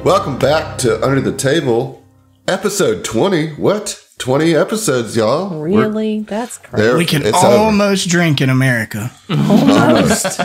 Welcome back to Under the Table, episode 20. What? 20 episodes, y'all. Really? That's crazy. We can almost drink in America. Almost.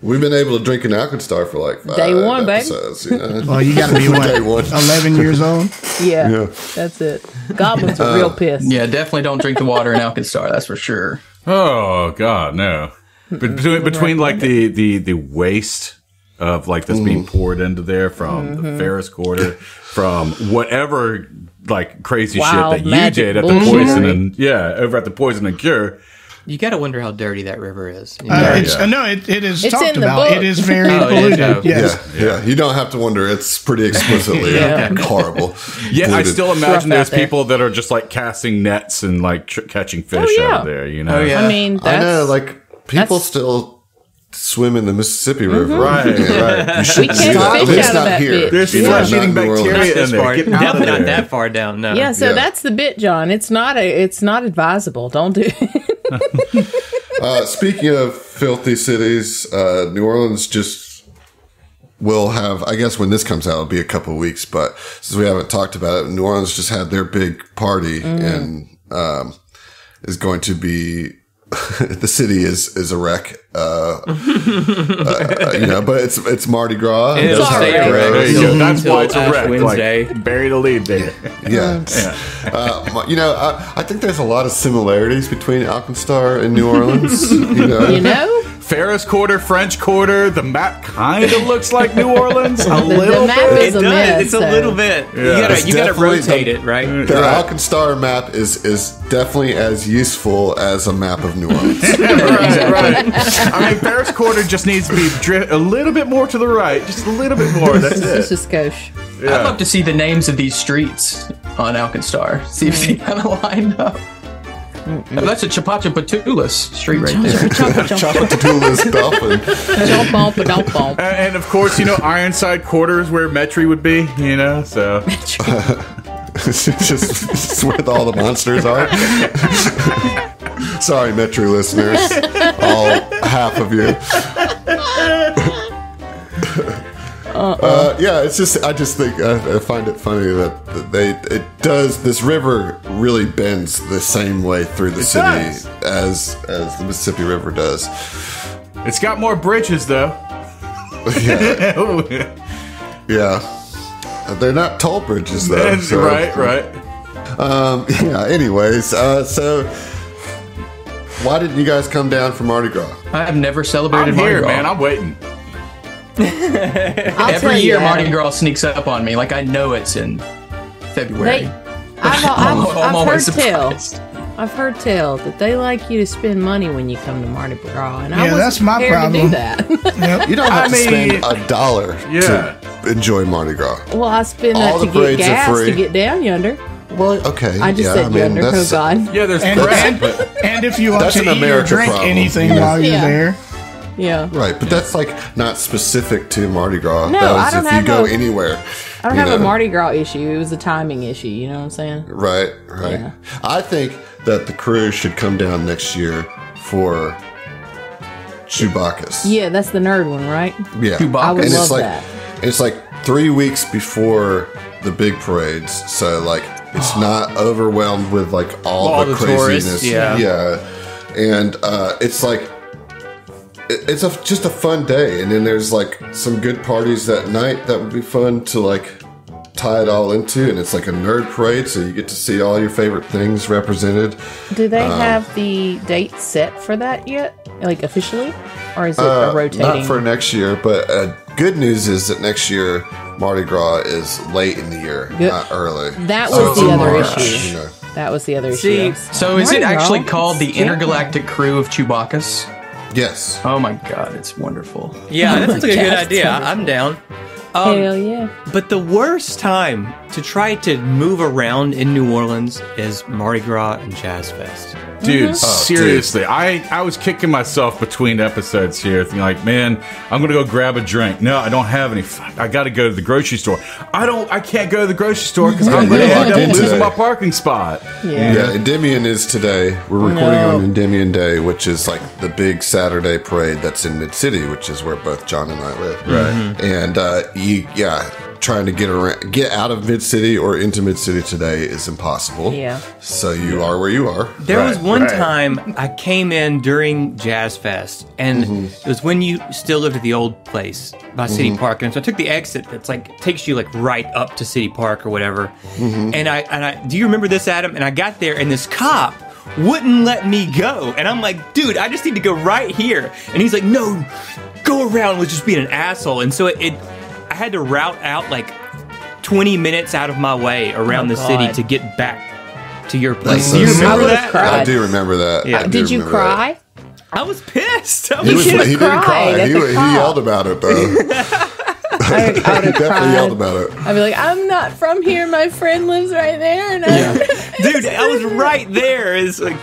We've been able to drink an Alkenstar for like 5 Day one, episodes. Well, you got to be, Day one. 11 years old? Yeah, that's it. Goblins are real pissed. Yeah, definitely don't drink the water in Alkenstar, that's for sure. Oh, God, no. Between like the waste of like that's being poured into there from the Ferris quarter, from whatever like crazy Wild shit that you did at the poison and over at the poison and cure. You got to wonder how dirty that river is. You No, it is It's talked in the about. book. It is very Oh, it polluted. is? Yes. Yeah. You don't have to wonder. It's pretty explicitly horrible. Yeah, Polluted. I still imagine Rough there's out there. people that are just like casting nets and like catching fish out of there, you know? Oh, yeah. I mean, I know, that's, like, people still swim in the Mississippi River. Right, right. You we shouldn't do can't that. At fish least out of not that here. bitch. There's You know, flesh-eating not in New Orleans. bacteria in this there. far. Get out Definitely of not there. that far down, no. Yeah, so Yeah. that's the bit, John. It's not advisable. Don't do it. Speaking of filthy cities, New Orleans just will have, I guess when this comes out, it'll be a couple of weeks, but since we haven't talked about it, New Orleans just had their big party and is going to be, the city is a wreck, but it's Mardi Gras. It'll That's how stay it a wreck. goes. There you go. That's why it's a Ash wreck. Wednesday. Like, bury the lead, baby. Yeah. I think there's a lot of similarities between Alkenstar and New Orleans. You know? Ferris quarter, French quarter. The map kind of looks like New Orleans a The little map bit. is It a does. mess. It's a so- little bit. Yeah. It's You gotta definitely rotate it, right? The Alkenstar map is definitely as useful as a map of New Orleans. Right. I mean, Ferris quarter just needs to be a little bit more to the right, just a little bit more. That's It's it. just skosh. Yeah. I'd love to see the names of these streets on Alkenstar. See if they kind of line up. Oh, that's a Chapacha Patoulas street right there. Chapatoulas Dolphin. Jump on, but don't bump. And of course, Ironside quarter is where Metri would be, so. It's where all the monsters are. Sorry, Metro listeners. All half of you. It's just, I just think, I find it funny that this river really bends the same way through the city as the Mississippi River does. It's got more bridges, though. Yeah. They're not toll bridges, though. So, Right. Anyways, so why didn't you guys come down for Mardi Gras? I have never celebrated I'm Mardi here, Gras. man. I'm waiting. I'll tell Every year, you, Mardi Gras sneaks up on me. Like, I know it's in February. I've heard always tell. surprised. I've heard tell that they like you to spend money when you come to Mardi Gras, and I Yeah, wasn't that's my prepared to do problem. that. You don't have to spend mean, $1 to enjoy Mardi Gras. Well, I spend All that the to get parades are gas free. to get down yonder. Well, okay. I just said yonder. Oh that's- God. Yeah, there's And, bread, and, but and if you want That's to an eat or America drink problem, anything you know? while you're Yeah. there, Yeah. Right, but that's like not specific to Mardi Gras. No, that was I don't if have you go a- anywhere. I don't you have a know. Mardi Gras issue. It was a timing issue. You know what I'm saying? Right. Yeah. I think that the crew should come down next year for Chewbacca's. Yeah, that's the nerd one, right? Yeah. Chewbacca. I would And love it's like that. it's like 3 weeks before the big parades, so like it's not overwhelmed with like all the craziness. tourists, yeah. And it's like it's just a fun day, and then there's like some good parties that night that would be fun to like tie it all into, and it's like a nerd parade, so you get to see all your favorite things represented. Do they have the date set for that yet? like officially, or is it a rotating? Not for next year, but good news is that next year Mardi Gras is late in the year, not early. That was the other March, issue. you know. That was the other See, issue. So is it Mardi actually Gras? called the It's Intergalactic Crew of Chewbacca's? Yes. Oh my god, it's wonderful. Yeah, that sounds like a good Yes. idea. I'm down. Hell yeah. But the worst time to try to move around in New Orleans is Mardi Gras and Jazz Fest. Dude, seriously, I was kicking myself between episodes here, thinking like, man, I'm gonna go grab a drink. No, I don't have any. Fuck, I gotta go to the grocery store. I can't go to the grocery store because I'm gonna end up losing my parking spot. Yeah, Endymion is today. We're recording on Endymion Day, which is like the big Saturday parade that's in Mid-City, which is where both John and I live. Right. And trying to get out of Mid-City or into Mid-City today is impossible. Yeah. So you are where you are. There was one time I came in during Jazz Fest, and it was when you still lived at the old place by City Park, and so I took the exit that's like takes you like right up to City Park or whatever. And I do you remember this, Adam? And I got there, and this cop wouldn't let me go, and I'm like, dude, I just need to go right here, and he's like, no, go around with just being an asshole, and so I had to route out like 20 minutes out of my way around the city to get back to your place. So Do you remember sad. that? Cried. I do remember that. Yeah. I do Did you remember cry? I was pissed. I He, was should've he didn't cried cry. at He the cop. yelled about it, though. I would have Definitely cried. yelled about it. I'd be like, I'm not from here. My friend lives right there. And Dude, I was right there. It's like,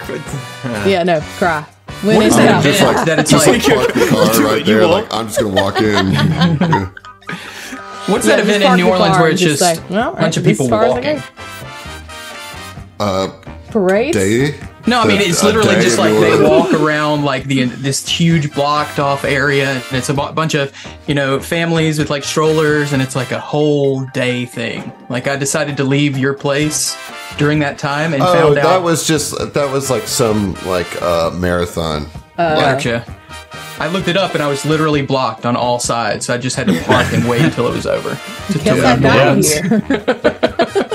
no, cry. When What it's is that out. event that it's Just like? like park the car Do right it, you there. won't. Like, I'm just going to walk in. What's Yeah, that just event in park New the Orleans car where and it's just say, well, a bunch of as people far as I walking? go. Parades? Day? No, I mean it's A literally day just in like New they Orleans. walk around like this huge blocked off area, and it's a bunch of families with like strollers, and it's like a whole day thing. Like I decided to leave your place during that time and Oh, found out that was like some marathon. Gotcha. I looked it up and I was literally blocked on all sides, so I just had to park and wait until it was over. Guess I got here.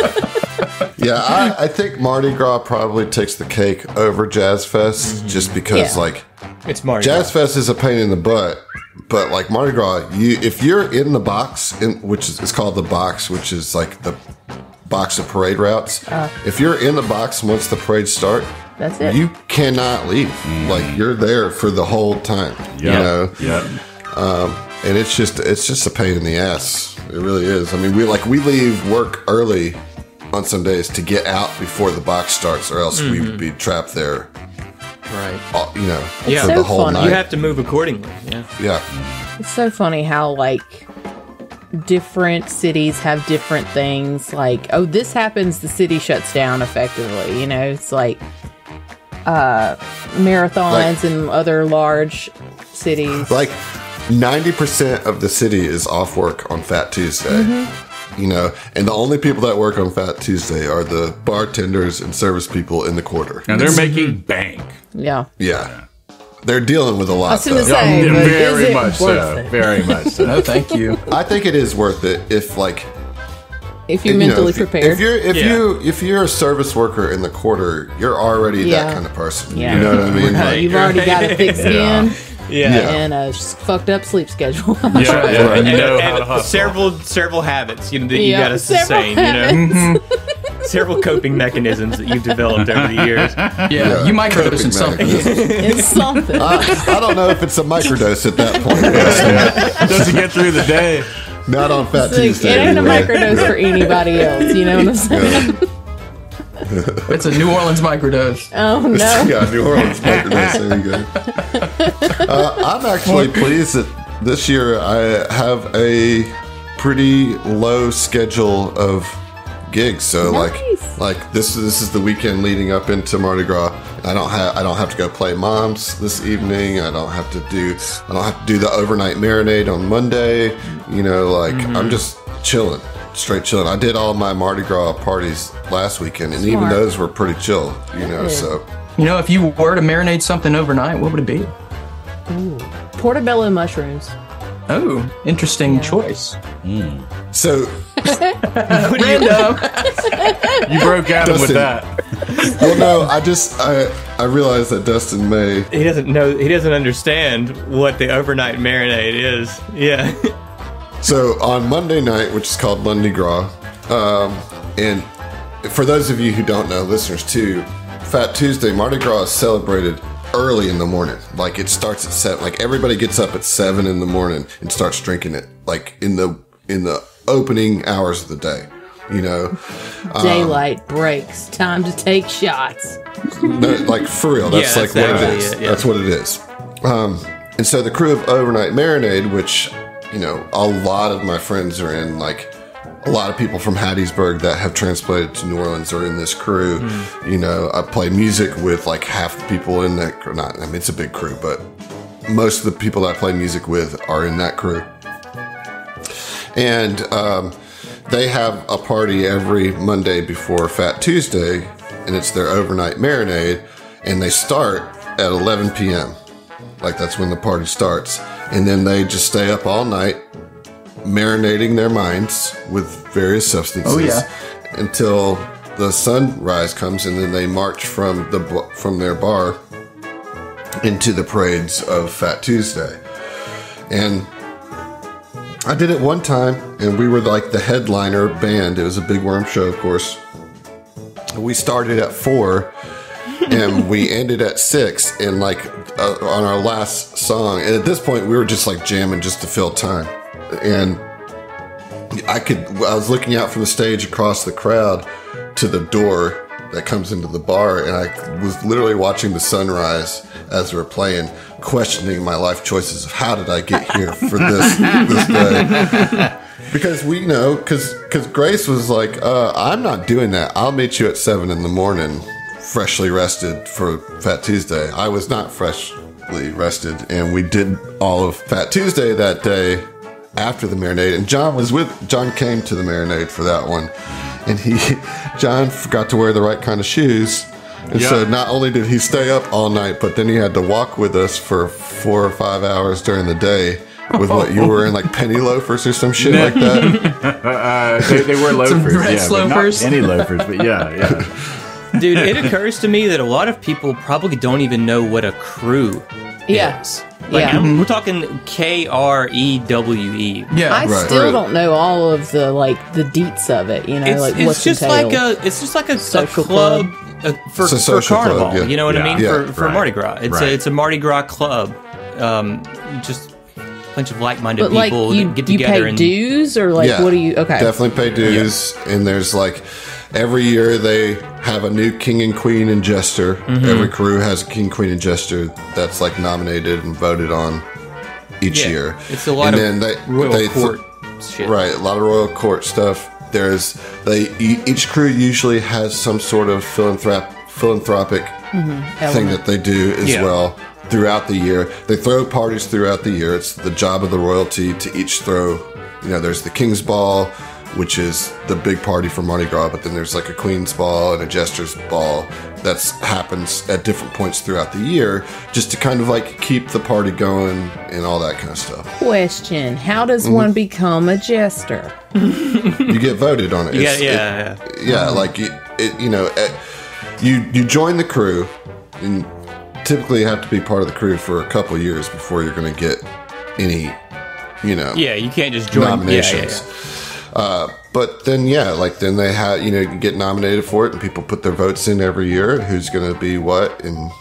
Yeah, I think Mardi Gras probably takes the cake over Jazz Fest just because, Yeah. like, it's Mardi Jazz Fest is a pain in the butt. But, like, Mardi Gras, if you're in the box, which is it's called the box, which is like the box of parade routes. If you're in the box once the parades start, That's it. you cannot leave. Like, you're there for the whole time. You know? And it's just a pain in the ass. It really is. I mean, we leave work early on some days to get out before the box starts, or else we would be trapped there. Right. It's For so the whole funny. night. You have to move accordingly. Yeah. Yeah. It's so funny how, like, different cities have different things. Like, oh, this happens, the city shuts down effectively. You know, it's like marathons and other large cities. Like 90% of the city is off work on Fat Tuesday. You know, and the only people that work on Fat Tuesday are the bartenders and service people in the quarter. And they're making bank. Yeah. Yeah. They're dealing with a I lot, was going to though. say, but is Very it much worth so. it? Very much so. No, thank you. I think it is worth it if, like, If you're you know, mentally if you- prepared. If you're a service worker in the quarter, you're already Yeah. that kind of person. Yeah. You know what I mean? Right. Like, You've already got a thick skin Yeah. and a fucked up sleep schedule. Yeah, yeah. And you know how to And hustle. several habits, that you Yeah, got to several sustain, several coping mechanisms that you've developed over the years. Yeah, you microdose in coping something. mechanisms. It's something. I don't know if it's a microdose at that point. Doesn't get through the day. Not on Fat It's like, Tuesday. it ain't a anyway. microdose for anybody else. You know what I'm saying? It's a New Orleans microdose. Oh, no. Yeah, New Orleans microdose. There you go. I'm actually pleased that this year I have a pretty low schedule of gigs. So Nice. like this is the weekend leading up into Mardi Gras. I don't have to go play Moms this evening. I don't have to do the overnight marinade on Monday. You know, like I'm just chilling. Straight chilling. I did all my Mardi Gras parties last weekend, and even Smart. those were pretty chill, you know. Good. So If you were to marinate something overnight, what would it be? Portobello mushrooms. Oh, interesting choice. So Random. You broke Adam with Dustin. that. Well, no, I realized that Dustin may. He doesn't know. He doesn't understand what the overnight marinade is. Yeah. So on Monday night, which is called Lundi Gras, and for those of you who don't know, listeners too, Fat Tuesday, Mardi Gras is celebrated early in the morning. Like it starts at 7. Like everybody gets up at 7 in the morning and starts drinking it. Like in the opening hours of the day. You know, Daylight breaks. Time to take shots. no, like for real. That's Yeah, like that's what it actually is. it, yeah. That's what it is. And so the crew of Overnight Marinade, which you know, a lot of my friends are in. Like a lot of people from Hattiesburg that have transplanted to New Orleans are in this crew. You know, I play music with like half the people in that crew. Not, I mean, it's a big crew, but most of the people that I play music with are in that crew. And they have a party every Monday before Fat Tuesday, and it's their overnight marinade, and they start at 11 p.m. Like that's when the party starts. And then they just stay up all night marinating their minds with various substances until the sunrise comes, and then they march from their bar into the parades of Fat Tuesday. And I did it one time, and we were like the headliner band. It was a Big Worm show, of course. We started at 4, and we ended at 6, and like on our last song. And at this point, we were just like jamming just to fill time. And I was looking out from the stage across the crowd to the door that comes into the bar, and I was literally watching the sunrise as we were playing, questioning my life choices of how did I get here for this day. Because we know, because Grace was like, I'm not doing that. I'll meet you at 7 in the morning, freshly rested for Fat Tuesday. I was not freshly rested, and we did all of Fat Tuesday that day after the marinade. And John came to the marinade for that one, and John forgot to wear the right kind of shoes. And so not only did he stay up all night, but then he had to walk with us for 4 or 5 hours during the day with what you were in, like penny loafers or some shit like that. They were loafers. Some dress but not loafers. any loafers, but yeah. Dude, it occurs to me that a lot of people probably don't even know what a crew Yeah. is. Like, Yeah. we're talking KREWE. Yeah. I Right. still Right. don't know all of the the deets of it. You know, what's It's just entailed. like a Social club for It's a social carnival. club, yeah. You know what I mean? Yeah. For Right. Mardi Gras, it's a Mardi Gras club. Just a bunch of like-minded but like people you, that get you together pay and dues or like Yeah. what do you? Okay, Definitely pay dues. And there's like, every year they have a new king and queen and jester. Every crew has a king, queen, and jester that's like nominated and voted on each year. It's a lot and of then royal court shit. Right, a lot of royal court stuff. Each crew usually has some sort of philanthropic thing that they do as well throughout the year. They throw parties throughout the year. It's the job of the royalty to each throw. You know, there's the King's Ball, which is the big party for Mardi Gras, but then there's like a Queen's Ball and a Jester's Ball that happens at different points throughout the year, just to kind of like keep the party going and all that kind of stuff. Question: how does one become a jester? You get voted on it. Yeah. Like you join the crew, and typically you have to be part of the crew for a couple years before you're going to get any, Yeah, you can't just join nominations. But then, then they have, you get nominated for it, and people put their votes in every year, who's going to be what, and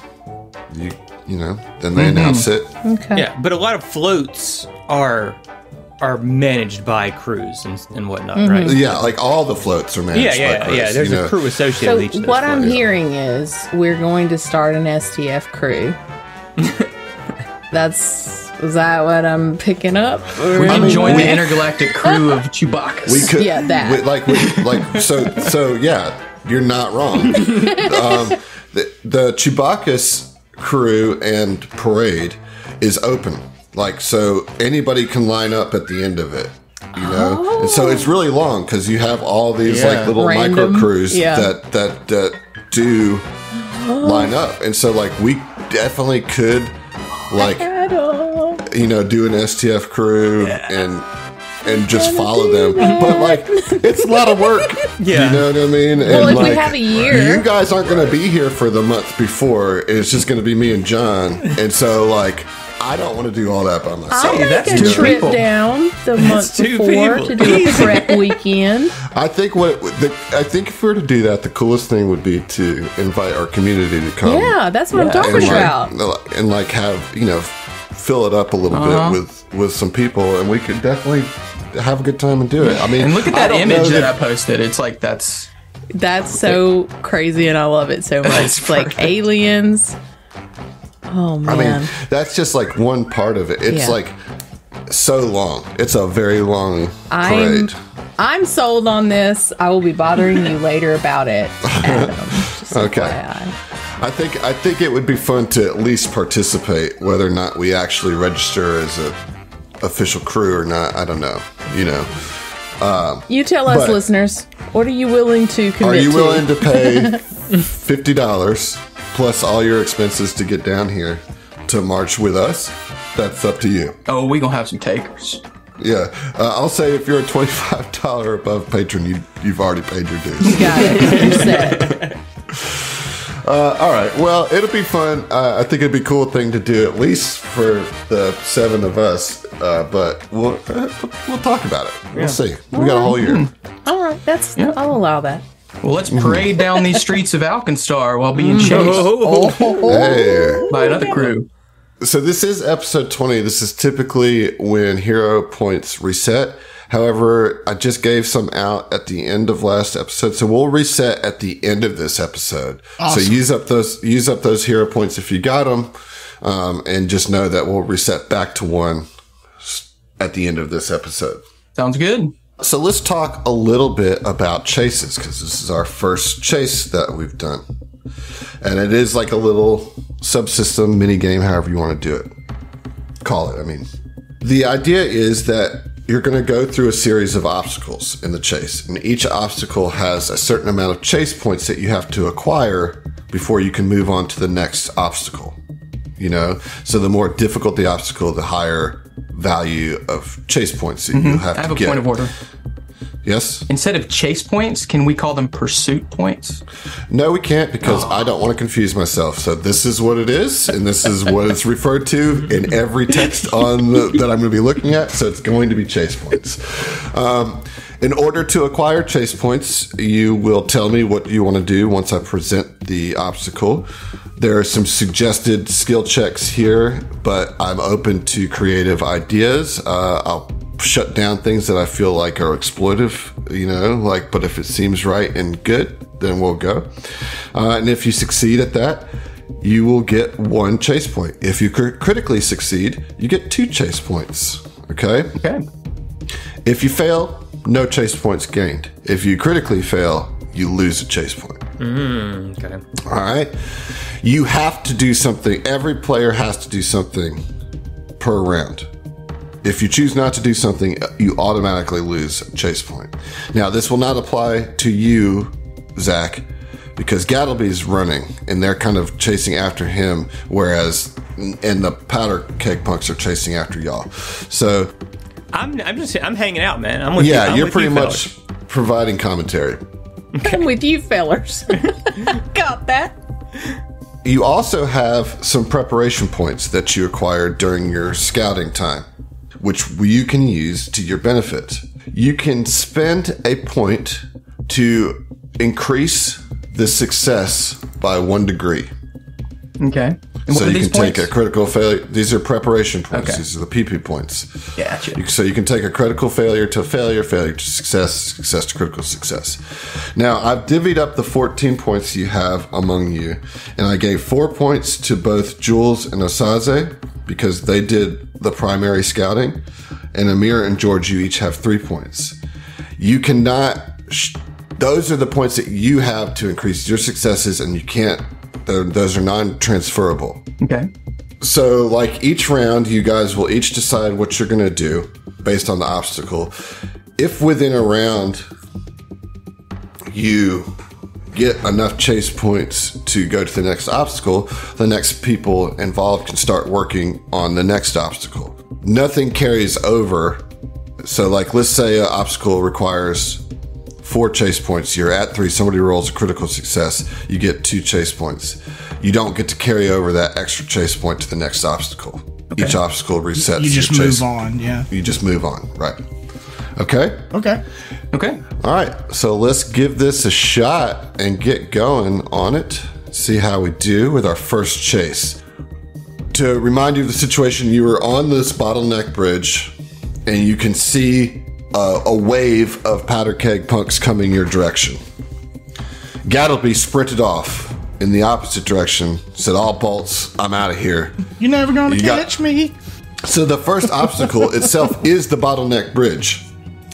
then they announce it. Okay. Yeah, but a lot of floats are managed by crews and whatnot, right? Yeah, like all the floats are managed by crews. There's a crew associated So with each of those what I'm floats. hearing is we're going to start an STF crew. Is that what I'm picking up? Or- We can join the intergalactic crew of Chewbacca's. We could, Yeah, that. So yeah, you're not wrong. The Chewbacca's crew and parade is open, so anybody can line up at the end of it. And so it's really long because you have all these little Random, micro crews yeah. that do line up, and so we definitely could do an STF crew, and and just follow them. But like, it's a lot of work. Yeah. You know what I mean? Well, and if we have a year. you guys aren't going to be here for the month before. It's just going to be me and John. And so like, I don't want to do all that by myself. I'll make that's a two trip people. down the month two before people. to do a prep weekend. I think I think if we were to do that, the coolest thing would be to invite our community to come. Yeah, that's what I'm talking and about. and like have fill it up a little bit with some people, and we could definitely have a good time and do it. I mean, And look at I that don't know image that I posted. It's like that's So crazy, and I love it so much. That's It's like aliens. Oh man. I mean, that's just like one part of it. It's Yeah. like so long. It's a very long parade. I'm sold on this. I will be bothering you later about it, Adam. Just Okay. FYI. I think it would be fun to at least participate, whether or not we actually register as a official crew or not. I don't know. You tell us, But- listeners. What are you willing to commit Are you to? willing to pay $50 plus all your expenses to get down here to march with us? That's up to you. oh, we gonna have some takers. Yeah, I'll say if you're a $25 above patron, you've already paid your dues. Got it. You're set. All right. Well, it'll be fun. I think it'd be a cool thing to do at least for the 7 of us. But we'll talk about it. We'll see. We got a whole year. All right, I'll allow that. Well, let's parade down these streets of Alkenstar while being chased Hey. by another crew. So this is episode 20. This is typically when hero points reset. However, I just gave some out at the end of last episode, so we'll reset at the end of this episode. Awesome. So use up those hero points if you got them, and just know that we'll reset back to 1 at the end of this episode. Sounds good. So let's talk a little bit about chases, because this is our first chase that we've done. And it is like a little subsystem mini game, however you want to do it. Call it, I mean. The idea is that you're going to go through a series of obstacles in the chase. And each obstacle has a certain amount of chase points that you have to acquire before you can move on to the next obstacle. So the more difficult the obstacle, the higher value of chase points that you have I have to a get. point of order. Yes? Instead of chase points, can we call them pursuit points? No, we can't, because I don't want to confuse myself. So this is what it is, and this is what it's referred to in every text that I'm going to be looking at. So it's going to be chase points. In order to acquire chase points, you will tell me what you want to do once I present the obstacle. There are some suggested skill checks here, but I'm open to creative ideas. I'll shut down things that I feel like are exploitive, but if it seems right and good, then we'll go. And if you succeed at that, you will get 1 chase point. If you critically succeed, you get 2 chase points. Okay? Okay. If you fail, no chase points gained. If you critically fail, you lose a chase point. Okay. All right? You have to do something. Every player has to do something per round. If you choose not to do something, you automatically lose a chase point. Now, this will not apply to you, Zach, because Gattlebee is running, and they're kind of chasing after him, whereas the powder keg punks are chasing after y'all. So, I'm hanging out, man. I'm with you. yeah, I'm you're with pretty you, much fellas. providing commentary. I'm with you, fellers. Got that? You also have some preparation points that you acquired during your scouting time, which you can use to your benefit. You can spend a point to increase the success by 1 degree. Okay. And So what are you these can take points? a critical failure. These are preparation points. Okay. These are the PP points. Gotcha. So you can take a critical failure to failure, failure to success, success to critical success. Now, I've divvied up the 14 points you have among you, and I gave 4 points to both Jules and Osaze because they did the primary scouting, and Amir and George, you each have 3 points. You cannot... those are the points that you have to increase your successes, and you can't... those are non-transferable. Okay. So, like, each round, you guys will each decide what you're going to do based on the obstacle. If within a round you get enough chase points to go to the next obstacle, the next people involved can start working on the next obstacle. Nothing carries over So, like, let's say an obstacle requires 4 chase points. You're at 3. Somebody rolls a critical success. You get 2 chase points. You don't get to carry over that extra chase point to the next obstacle. Okay. Each obstacle resets. You just move on, yeah. You just move on, right. Okay? Okay. All right. So let's give this a shot and get going on it. See how we do with our first chase. To remind you of the situation, you were on this bottleneck bridge, and you can see a wave of powder keg punks coming your direction. Gattlebee sprinted off in the opposite direction, said, "All bolts, I'm out of here." You're never going to catch me. So the first obstacle itself is the bottleneck bridge,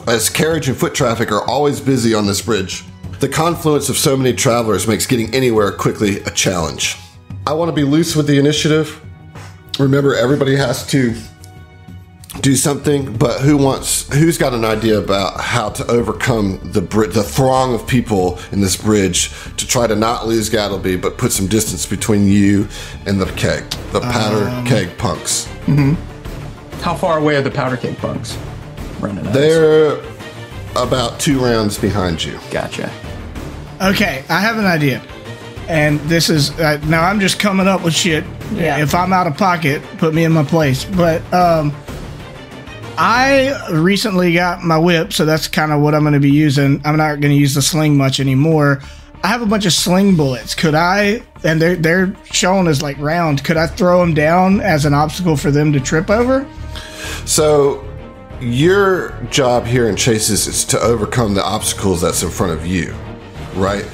as carriage and foot traffic are always busy on this bridge. The confluence of so many travelers makes getting anywhere quickly a challenge. I want to be loose with the initiative. Remember, everybody has to do something, but who's got an idea about how to overcome the throng of people in this bridge to try to not lose Gattlebee, but put some distance between you and the powder keg punks? Mm-hmm. How far away are the powder keg punks running? They're about 2 rounds behind you. Gotcha. Okay, I have an idea. And this is, now I'm just coming up with shit. Yeah. If I'm out of pocket, put me in my place. But I recently got my whip, so that's kind of what I'm going to be using. I'm not going to use the sling much anymore. I have a bunch of sling bullets. Could I, and they're shown as like round, could I throw them down as an obstacle for them to trip over? So your job here in chases is to overcome the obstacles that's in front of you, right?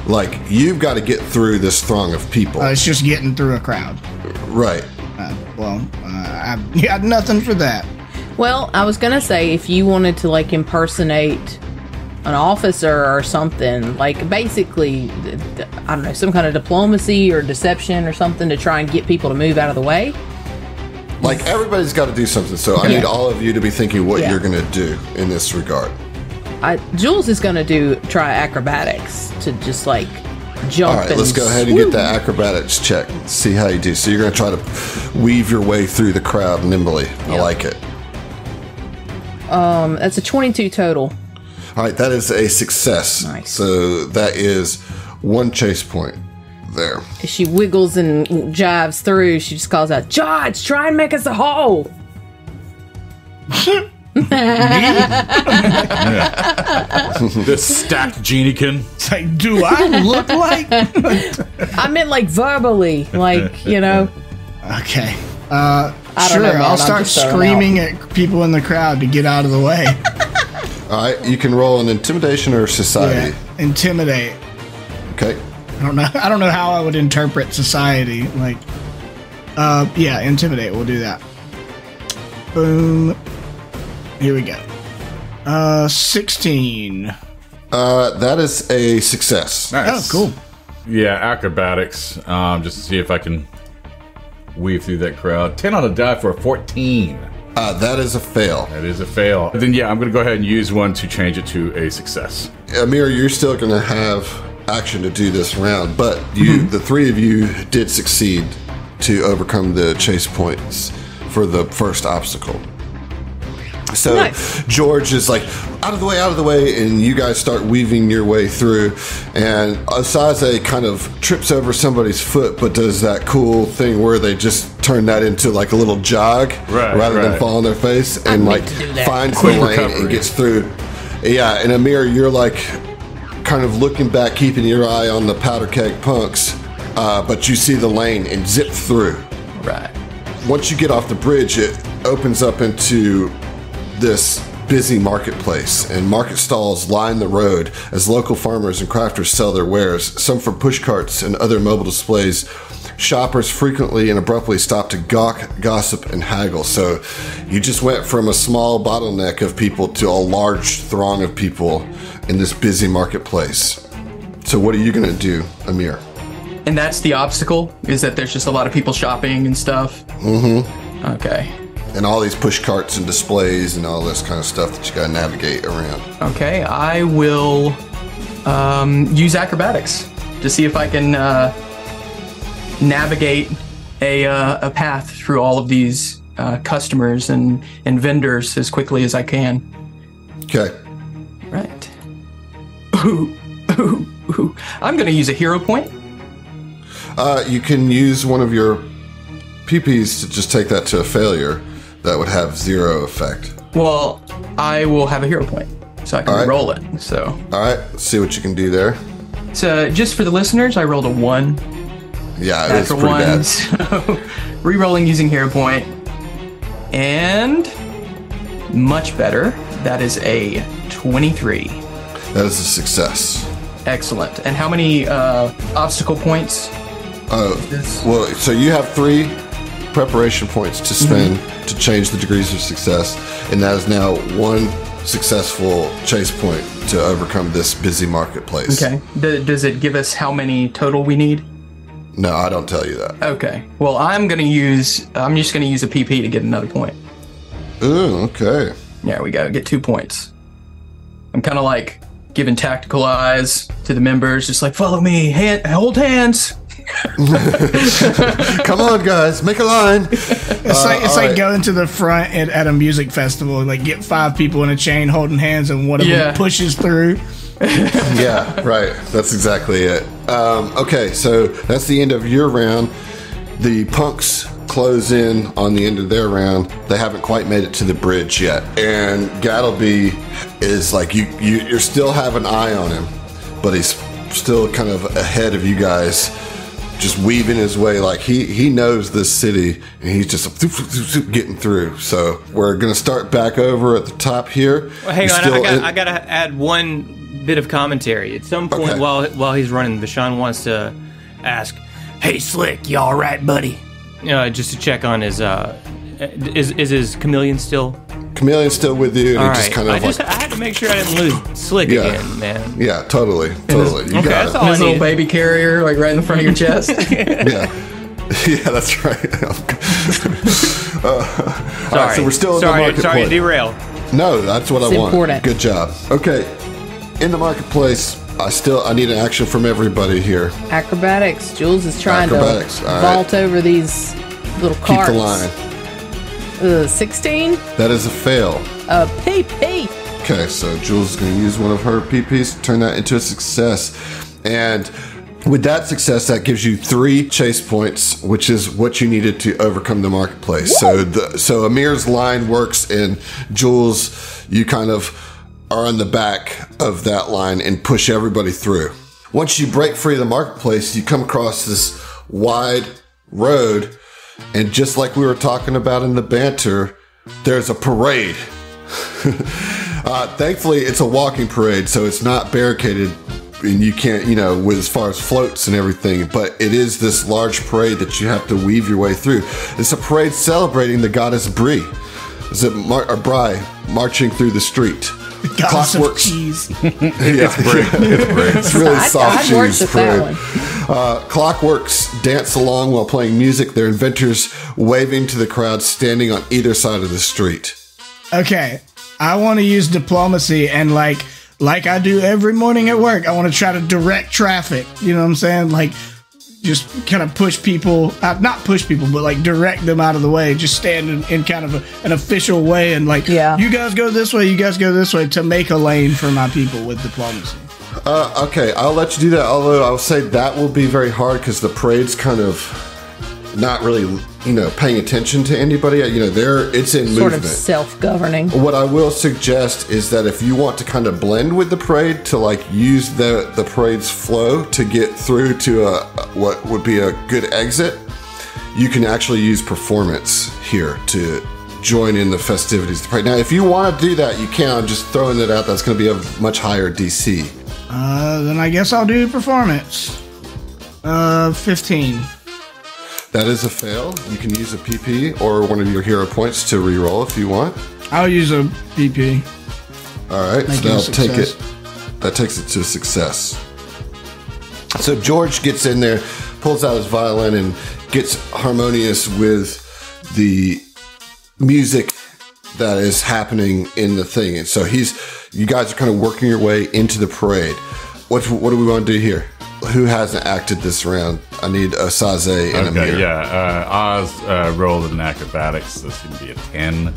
Like, you've got to get through this throng of people. It's just getting through a crowd. Right. I got nothing for that. Well, I was going to say, if you wanted to, like, impersonate an officer or something, like, basically, I don't know, some kind of diplomacy or deception or something to try and get people to move out of the way. Like, everybody's got to do something, so I need all of you to be thinking what you're going to do in this regard. Jules is going to try acrobatics to just, like, jump. All right, let's go ahead and get that acrobatics check. See how you do. So you're going to try to weave your way through the crowd nimbly. I like it. That's a 22 total. All right, that is a success. Nice. So that is 1 chase point there. As she wiggles and jives through, she just calls out, "George, try and make us a hole." This stacked geniekin. It's like, do I look like? I meant like verbally, like, you know. Okay. I don't Sure, know, man. I'll start screaming at people in the crowd to get out of the way. All right, you can roll an intimidation or society. Yeah, intimidate. Okay. I don't know how I would interpret society. Like, yeah, intimidate. We'll do that. Boom. Here we go. 16. That is a success. Nice. Oh, cool. Yeah, acrobatics. Just to see if I can weave through that crowd. 10 on a die for a 14. That is a fail. That is a fail. Then yeah, I'm going to go ahead and use one to change it to a success. Amir, you're still going to have action to do this round, but the 3 of you did succeed to overcome the chase points for the first obstacle. So nice. George is like, out of the way, and you guys start weaving your way through, and Asaze kind of trips over somebody's foot, but does that cool thing where they just turn that into like a little jog rather than fall on their face, and like finds the lane and gets through. Yeah, and Amir, you're like kind of looking back, keeping your eye on the powder keg punks, but you see the lane and zip through. Right. Once you get off the bridge, it opens up into this busy marketplace, and market stalls line the road as local farmers and crafters sell their wares, some for push carts and other mobile displays. Shoppers frequently and abruptly stop to gawk, gossip, and haggle. So you just went from a small bottleneck of people to a large throng of people in this busy marketplace. So what are you going to do, Amir? And that's the obstacle, is that there's just a lot of people shopping and stuff? Mm-hmm. Okay. And all these push carts and displays and all this kind of stuff that you got to navigate around. Okay, I will use acrobatics to see if I can navigate a path through all of these customers and vendors as quickly as I can. Okay. Right. Ooh. I'm going to use a hero point. You can use one of your PPs to just take that to a failure. That would have 0 effect. Well, I will have a hero point, so I can roll it. So. All right. Let's see what you can do there. So, just for the listeners, I rolled a 1. Yeah, it is pretty bad. So, re-rolling using hero point. And much better. That is a 23. That is a success. Excellent. And how many obstacle points? Well, so you have 3 preparation points to spend to change the degrees of success, and that is now 1 successful chase point to overcome this busy marketplace. Okay. Does it give us how many total we need? No, I don't tell you that. Okay. Well, I'm just gonna use a PP to get another point. Ooh, okay. There we go. Get 2 points. I'm kind of like giving tactical eyes to the members, just like, follow me, hold hands. Come on, guys, make a line. It's like going to the front at a music festival, like get 5 people in a chain holding hands, and one of them pushes through. Yeah, right. That's exactly it. Okay, so that's the end of your round. The punks close in on the end of their round. They haven't quite made it to the bridge yet, and Gattlebee is like you're still have an eye on him, but he's still kind of ahead of you guys, just weaving his way. Like he knows this city, and he's just getting through. So we're gonna start back over at the top here. Well, hang on, I gotta add one bit of commentary. At some point while he's running, Vashon wants to ask, "Hey, Slick, you all right, buddy?" Just to check on his. Is his chameleon still? Chameleon's still with you, and all he just kind of I had to make sure I didn't lose Slick again, man. Yeah, totally. You okay, got that's it. all His little baby carrier, like right in the front of your chest. Yeah, that's right. All right, so we're still in the marketplace. Sorry to derail. No, that's what I want. Important. Good job. Okay, in the marketplace, I need an action from everybody here. Acrobatics. Jules is trying to vault over these little carts. Keep the line. 16? That is a fail. PP. Okay, so Jules is going to use one of her PPs to turn that into a success. And with that success, that gives you 3 chase points, which is what you needed to overcome the marketplace. Woo! So Amir's line works, and Jules, you kind of are on the back of that line and push everybody through. Once you break free of the marketplace, you come across this wide road, and just like we were talking about in the banter, there's a parade. Thankfully, it's a walking parade, so it's not barricaded, and you can't, with as far as floats and everything, but it is this large parade that you have to weave your way through. It's a parade celebrating the goddess Bree. Is it Bri marching through the street? Clockworks. Cheese. It's really soft cheese parade. That Clockworks dance along while playing music. Their inventors waving to the crowd standing on either side of the street. Okay, I want to use diplomacy and like I do every morning at work. I want to try to direct traffic. You know what I'm saying? Like, just kind of push people, not push people, but like direct them out of the way. Just stand in kind of an official way and like, you guys go this way, you guys go this way, to make a lane for my people with diplomacy. Okay, I'll let you do that. Although I'll say that will be very hard because the parade's kind of not really, paying attention to anybody. It's in sort movement. of self-governing. What I will suggest is that if you want to kind of blend with the parade, to like use the parade's flow to get through to what would be a good exit, you can actually use performance here to join in the festivities of the parade. Now, if you want to do that, you can. I'm just throwing it out. That's going to be a much higher DC. Then I guess I'll do performance. 15. That is a fail. You can use a PP or one of your hero points to reroll if you want. I'll use a PP. All right, so that'll take it. That takes it to a success. So George gets in there, pulls out his violin, and gets harmonious with the music that is happening in the thing. And so you guys are kind of working your way into the parade. What do we want to do here? who hasn't acted this round? I need Osaze and Amir. Okay, yeah. Oz rolled an acrobatics. This can be a 10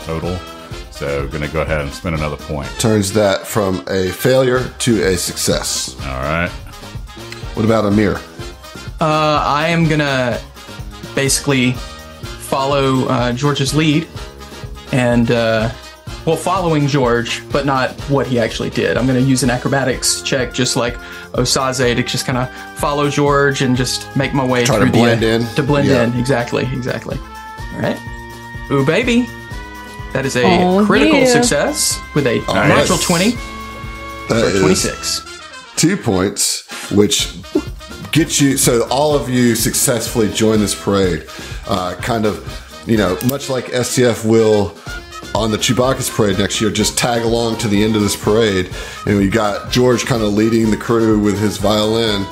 total. So going to go ahead and spend another point. Turns that from a failure to a success. All right. What about Amir? I am gonna basically follow George's lead, and following George, but not what he actually did. I'm gonna use an acrobatics check, just like Osaze, to just kind of follow George and just make my way Try through to blend in. To blend in, exactly. All right. Ooh, baby. That is a critical success with a natural 20 for 26. 2 points, which gets you. So all of you successfully join this parade. Kind of, much like STF will on the Chewbacca's parade next year, just tag along to the end of this parade. And you got George kind of leading the crew with his violin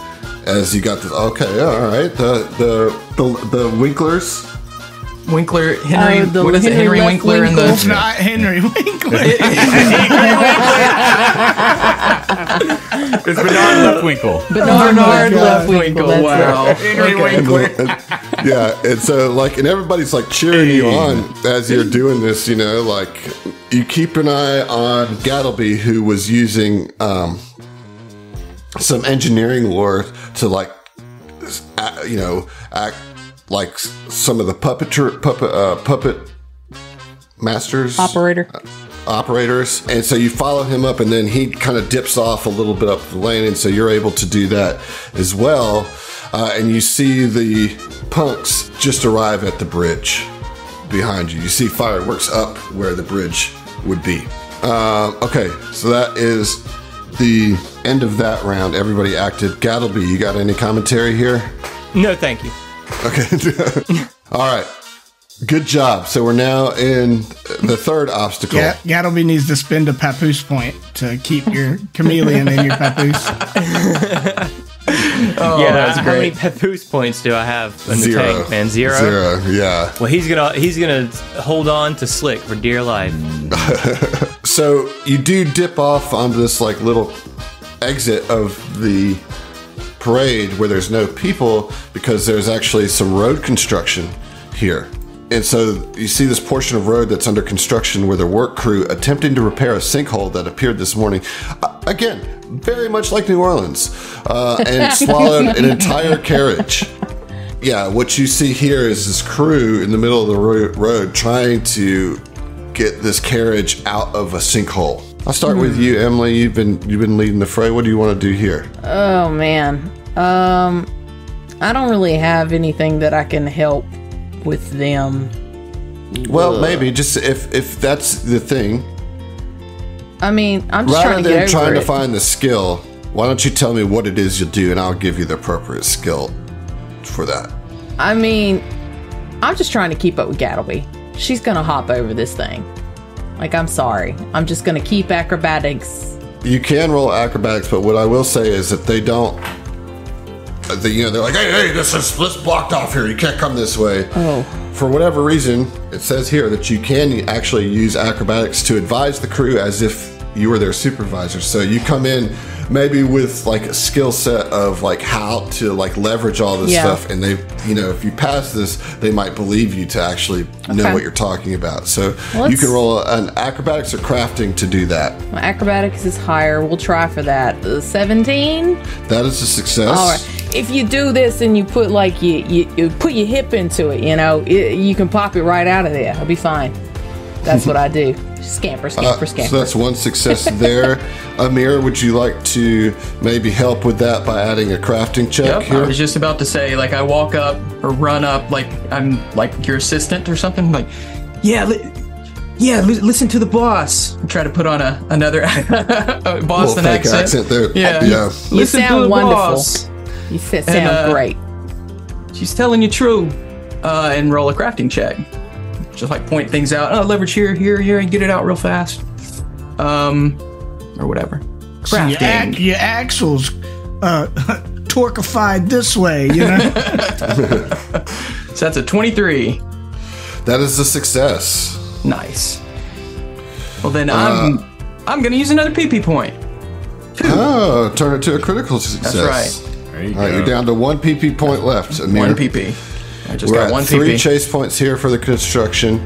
as you got this. Okay, all right. The Winklers. Winkler, Henry, what is it? Henry Winkler and the... It's not Henry Winkler. It's Bernard Leftwinkle. Bernard Leftwinkle. Wow. Henry Winkler. Yeah, and so and everybody's cheering you on as you're doing this. You keep an eye on Gattlebee, who was using some engineering lore to act like some of the puppet masters, operators, and so you follow him up, and then he kind of dips off a little bit up the lane, and so you're able to do that as well. And you see the punks just arrive at the bridge behind you. You see fireworks up where the bridge would be. Okay, so that is the end of that round. Everybody acted. Gattlebee, you got any commentary here? No, thank you. Okay. All right. Good job. So we're now in the third obstacle. Gattlebee needs to spend a papoose point to keep your chameleon in your papoose. How many papoose points do I have in the tank, man? Zero? Zero, yeah. Well, he's gonna hold on to Slick for dear life. So you do dip off onto this little exit of the parade where there's no people because there's actually some road construction here. And so you see this portion of road that's under construction where the work crew attempting to repair a sinkhole that appeared this morning. Again, very much like New Orleans, and swallowed an entire carriage. Yeah, what you see here is this crew in the middle of the road trying to get this carriage out of a sinkhole. I'll start with you, Emily. You've been leading the fray. What do you want to do here? Oh man, I don't really have anything that I can help with them. Well, maybe just if that's the thing. I mean, I'm just trying to get over it. Rather than trying to find the skill, why don't you tell me what it is you'll do, and I'll give you the appropriate skill for that. I mean, I'm just trying to keep up with Gattlebee. She's gonna hop over this thing. I'm sorry. I'm just gonna keep acrobatics. You can roll acrobatics, but what I will say is that they don't. They're like, hey, this is blocked off here. You can't come this way. Oh. For whatever reason, it says here that you can actually use acrobatics to advise the crew as if you were their supervisor. So you come in maybe with a skill set of how to leverage all this stuff, and they, if you pass this, they might believe you to actually know what you're talking about. So you can roll an acrobatics or crafting to do that. My acrobatics is higher. We'll try for that. 17. That is a success. All right. If you do this and you put you put your hip into it, you can pop it right out of there. I'll be fine. That's what I do. Scamper. So that's one success there. Amir, would you like to maybe help with that by adding a crafting check here? I was just about to say, I walk up or run up like I'm your assistant or something. Listen to the boss. And try to put on another Boston accent there. Yeah. You Listen sound to the wonderful. boss. You sound great. She's telling you true. And roll a crafting check. Just like point things out. Oh, leverage here, and get it out real fast. Or whatever. Crafting. Your axles torquified this way, you know? So that's a 23. That is a success. Nice. Well, then I'm going to use another PP point. 2. Oh, turn it to a critical success. That's right. you All right, go. you're down to 1 PP point left. Amir. 1 PP. I just We're got at 1 3 PP. chase points here for the construction.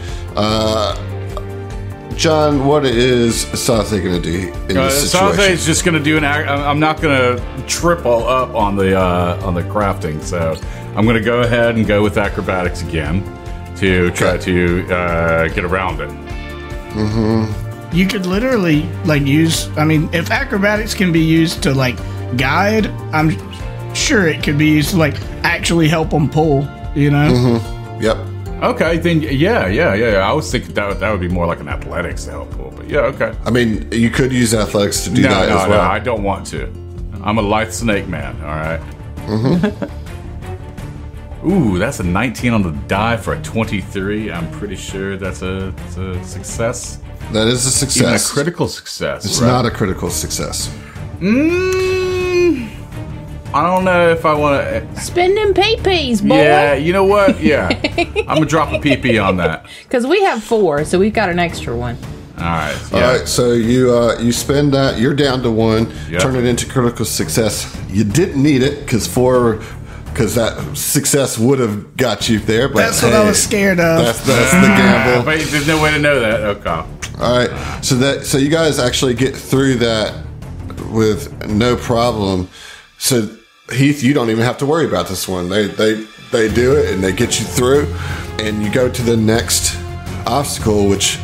John, what is Sathe going to do in this situation? Sathe is just going to do I'm not going to triple up on the crafting, so I'm going to go ahead and go with acrobatics again to try to get around it. You could literally use. I mean, if acrobatics can be used to guide, I'm sure it could be used to actually help them pull. You know. Yep. Okay, then yeah. I was thinking that would be more like an athletics to help pull, but yeah, okay. I mean, you could use athletics to do that as well. No, I don't want to. I'm a lithe snake man. All right. Ooh, that's a 19 on the die for a 23. I'm pretty sure that's a success. That is a success. Even a critical success. It's right? not a critical success. I don't know if I want to. Spending PPs, boy. Yeah, you know what? Yeah, I'm gonna drop a PP on that. Because we have 4, so we've got an extra one. All right. All right, so you spend that. You're down to 1. Yep. Turn it into critical success. You didn't need it because that success would have got you there. But That's what I was scared of. That's the gamble. Wait, there's no way to know that. Okay. All right, so you guys actually get through that with no problem. So Heath, you don't even have to worry about this one. They do it and they get you through, and you go to the next obstacle, which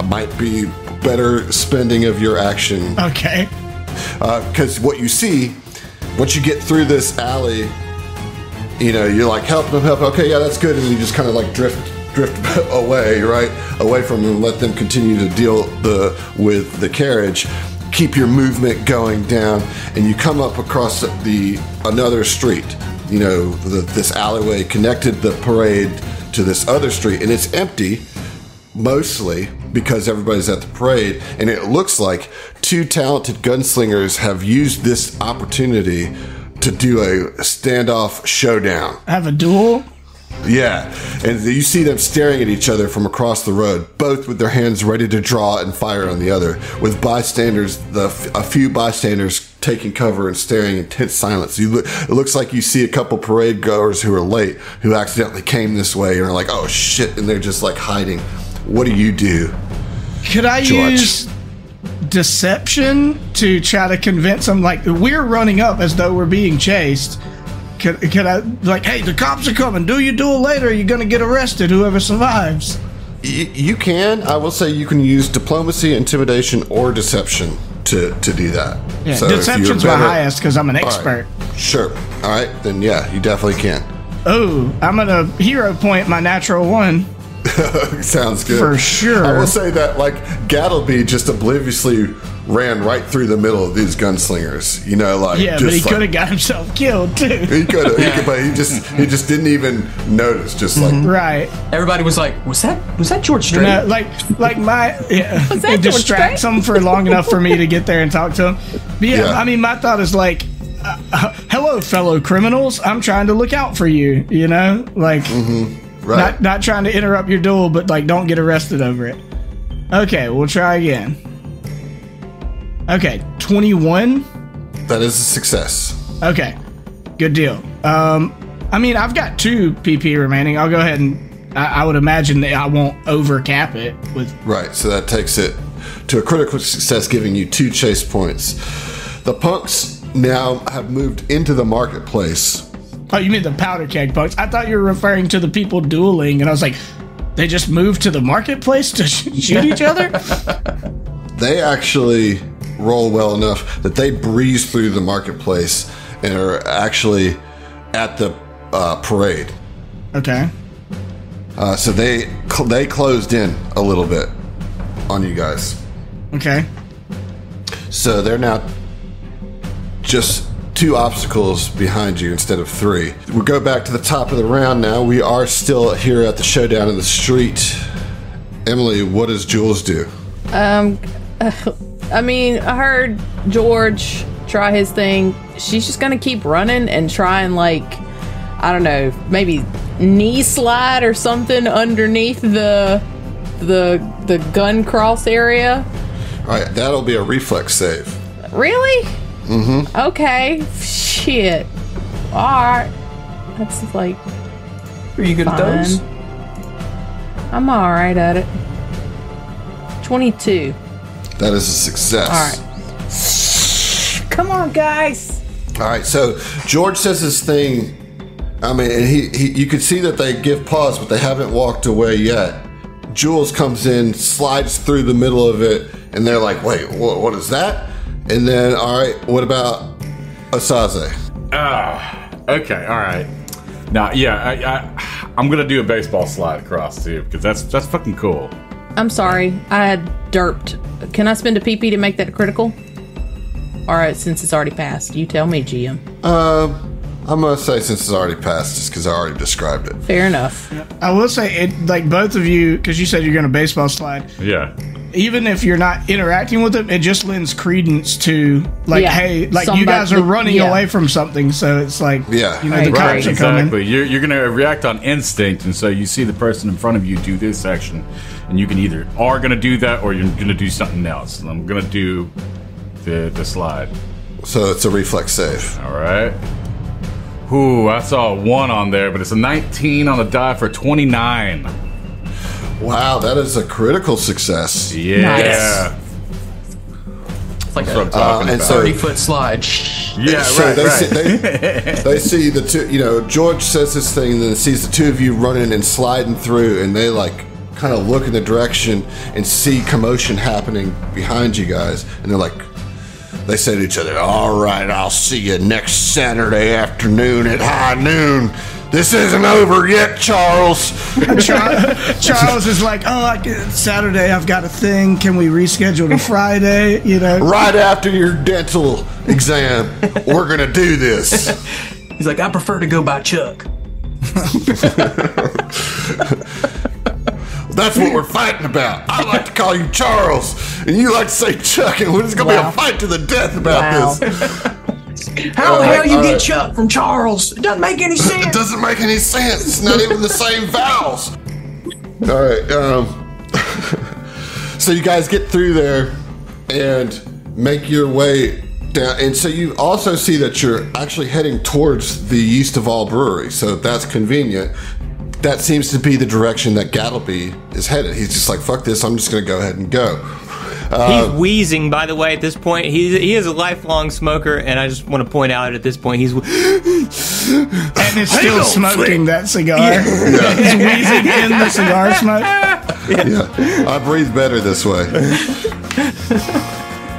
might be better spending of your action. Okay. Because what you see once you get through this alley, you're like help them. Okay, yeah, that's good, and you just kind of drift away, right, away from them, and let them continue to deal with the carriage. Keep your movement going down, and you come up across another street. This alleyway connected the parade to this other street, and it's empty, mostly because everybody's at the parade. And it looks like 2 talented gunslingers have used this opportunity to do a standoff showdown. Have a duel. Yeah, and you see them staring at each other from across the road, both with their hands ready to draw and fire on the other, with bystanders, a few bystanders taking cover and staring in tense silence. It looks like you see a couple parade goers who are late, who accidentally came this way and are like, oh shit, and they're just hiding. What do you do? Could I George? use deception to try to convince them we're running up as though we're being chased? Could I hey, the cops are coming, do your duel later, you're gonna get arrested, whoever survives? You can. I will say you can use diplomacy, intimidation, or deception to do that. Yeah, So if you're deception's my better- highest because I'm an All right. expert. Sure. All right, then yeah, you definitely can. Oh, I'm gonna hero point my natural 1. Sounds good. For sure. I will say that Gattlebee just obliviously ran right through the middle of these gunslingers. Yeah, but he could have got himself killed too. He could have, but he just didn't even notice. Just Right. Everybody was like, was that George Strait? No, it distracts them for long enough for me to get there and talk to them. But yeah, Yeah. I mean, my thought is hello, fellow criminals. I'm trying to look out for you. right. Not trying to interrupt your duel, but don't get arrested over it. Okay, we'll try again. Okay, 21. That is a success. Okay, good deal. I mean, I've got 2 PP remaining. I'll go ahead and I would imagine that I won't overcap it with. Right, so that takes it to a critical success, giving you 2 chase points. The punks now have moved into the marketplace. Oh, you mean the powder keg punks? I thought you were referring to the people dueling, and I was like, they just moved to the marketplace to shoot each other? They actually roll well enough that they breeze through the marketplace and are actually at the parade. Okay. So they closed in a little bit on you guys. Okay. So they're now just 2 obstacles behind you instead of 3. We'll go back to the top of the round now. We are still here at the showdown in the street. Emily, what does Jules do? I mean, I heard George try his thing. She's just gonna keep running and try and I don't know, maybe knee slide or something underneath the gun cross area. All right, that'll be a reflex save. Really? Mm-hmm. Okay. Shit. Alright. That's like Are you good at those? fine. I'm alright at it. 22. That is a success. Alright. Come on, guys. All right, so George says this thing. I mean, and you could see that they give pause, but they haven't walked away yet. Jules comes in, slides through the middle of it, and they're like, wait, what is that? And then, all right, what about Asaze? Okay, all right. Now, yeah, I'm gonna do a baseball slide across too because that's fucking cool. I'm sorry. I had derped. Can I spend a PP to make that a critical? Alright, since it's already passed. You tell me, GM. I'm gonna say since it's already passed, just because I already described it. Fair enough. I will say, it like both of you, because you said you're going to baseball slide. Yeah. Even if you're not interacting with them, it just lends credence to, like, Yeah, hey, like somebody- you guys are running yeah. away from something, so it's like, Yeah. you know, I the agree. cops Right, are coming. exactly. You're going to react on instinct, and so you see the person in front of you do this action, and you can either are going to do that or you're going to do something else. And I'm going to do the slide. So it's a reflex save. All right. Ooh, I saw a 1 on there, but it's a 19 on the die for 29. Wow, that is a critical success. Yeah. It's like That's what I'm a talking and about. so- 30-foot slide. Yeah, So right, they, right. See, they see the two, you know, George says this thing and then sees the two of you running and sliding through, and they like kind of look in the direction and see commotion happening behind you guys, and they're like, they say to each other, all right, I'll see you next Saturday afternoon at high noon. This isn't over yet, Charles. Charles is like, Saturday I've got a thing. Can we reschedule to Friday? You know, Right after your dental exam, we're going to do this. He's like, I prefer to go by Chuck. That's what we're fighting about. I like to call you Charles, and you like to say Chuck, and it's going to be Wow. a fight to the death about Wow. this. How the hell you all get right. Chuck from Charles? It doesn't make any It sense. doesn't make any sense. It's not even the same vowels. All right. So you guys get through there and make your way down. And so you also see that you're actually heading towards the Yeast of All Brewery. So that's convenient. That seems to be the direction that Gattlebee is headed. He's just like, fuck this. I'm just going to go ahead and go. He's wheezing, by the way, at this point. He is a lifelong smoker, and I just want to point out at this point, he's... and it's still smoking that cigar. He's wheezing in the cigar smoke. Yeah. I breathe better this way.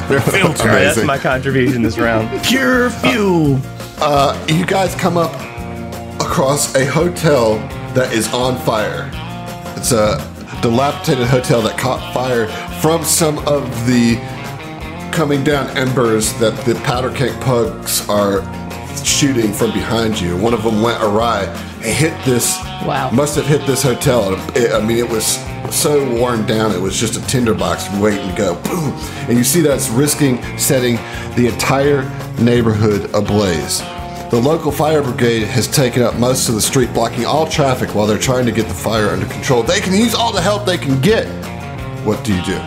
They're filtered. That's Amazing. my contribution this round. Pure fuel. You guys come up across a hotel that is on fire. It's a dilapidated hotel that caught fire from some of the coming down embers that the powder keg pugs are shooting from behind you. One of them went awry and hit this. Wow. Must have hit this hotel. It was so worn down. It was just a tinderbox waiting to go. Boom. And you see that's risking setting the entire neighborhood ablaze. The local fire brigade has taken up most of the street, blocking all traffic while they're trying to get the fire under control. They can use all the help they can get. What do you do?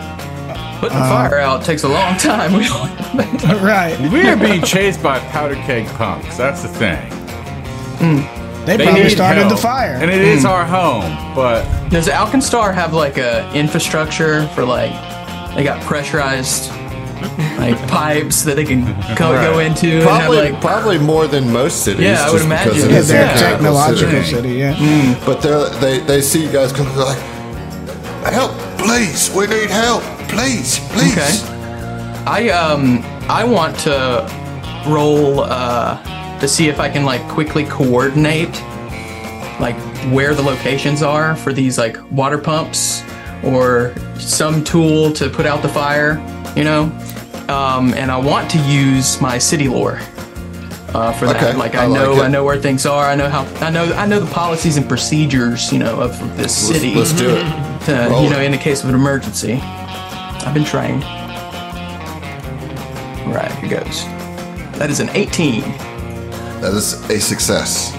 Putting the fire out takes a long time. We don't. Right. We are being chased by powder keg punks. That's the thing. They They probably need started help. the fire. And it is our home, but Does Alkenstar have like a infrastructure for like they got pressurized like pipes that they can go into? And have, like, Probably more than most cities. Yeah, I would just because imagine. it Yeah, is they're a a capital technological city. city, yeah. But they see you guys come. They're like, help, please. We need help, please. Okay. I want to roll to see if I can like quickly coordinate like where the locations are for these like water pumps or some tool to put out the fire, you know. And I want to use my city lore for that. Okay, Like I I like know it. I know where things are. I know the policies and procedures, you know, of this city. Let's do it. To, Roll you know, it. in the case of an emergency. I've been trained. All right, here goes. That is an 18. That is a success.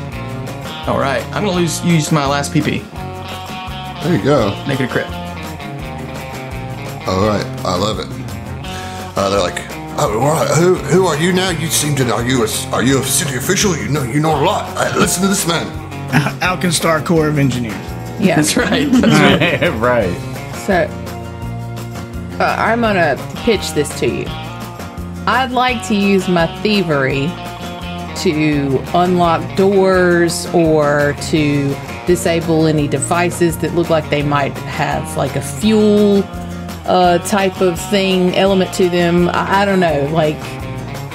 All right, I'm gonna use my last PP. There you go. Make it a crit. All right, I love it. They're like, Oh, all right. Who are you now? You seem to know. Are you a city official? You know a lot. Listen to this man. Alkenstar Corps of Engineers. Yeah. That's right. That's right. Right. So, I'm gonna pitch this to you. I'd like to use my thievery to unlock doors or to disable any devices that look like they might have like a fuel type of element to them. I don't know. Like,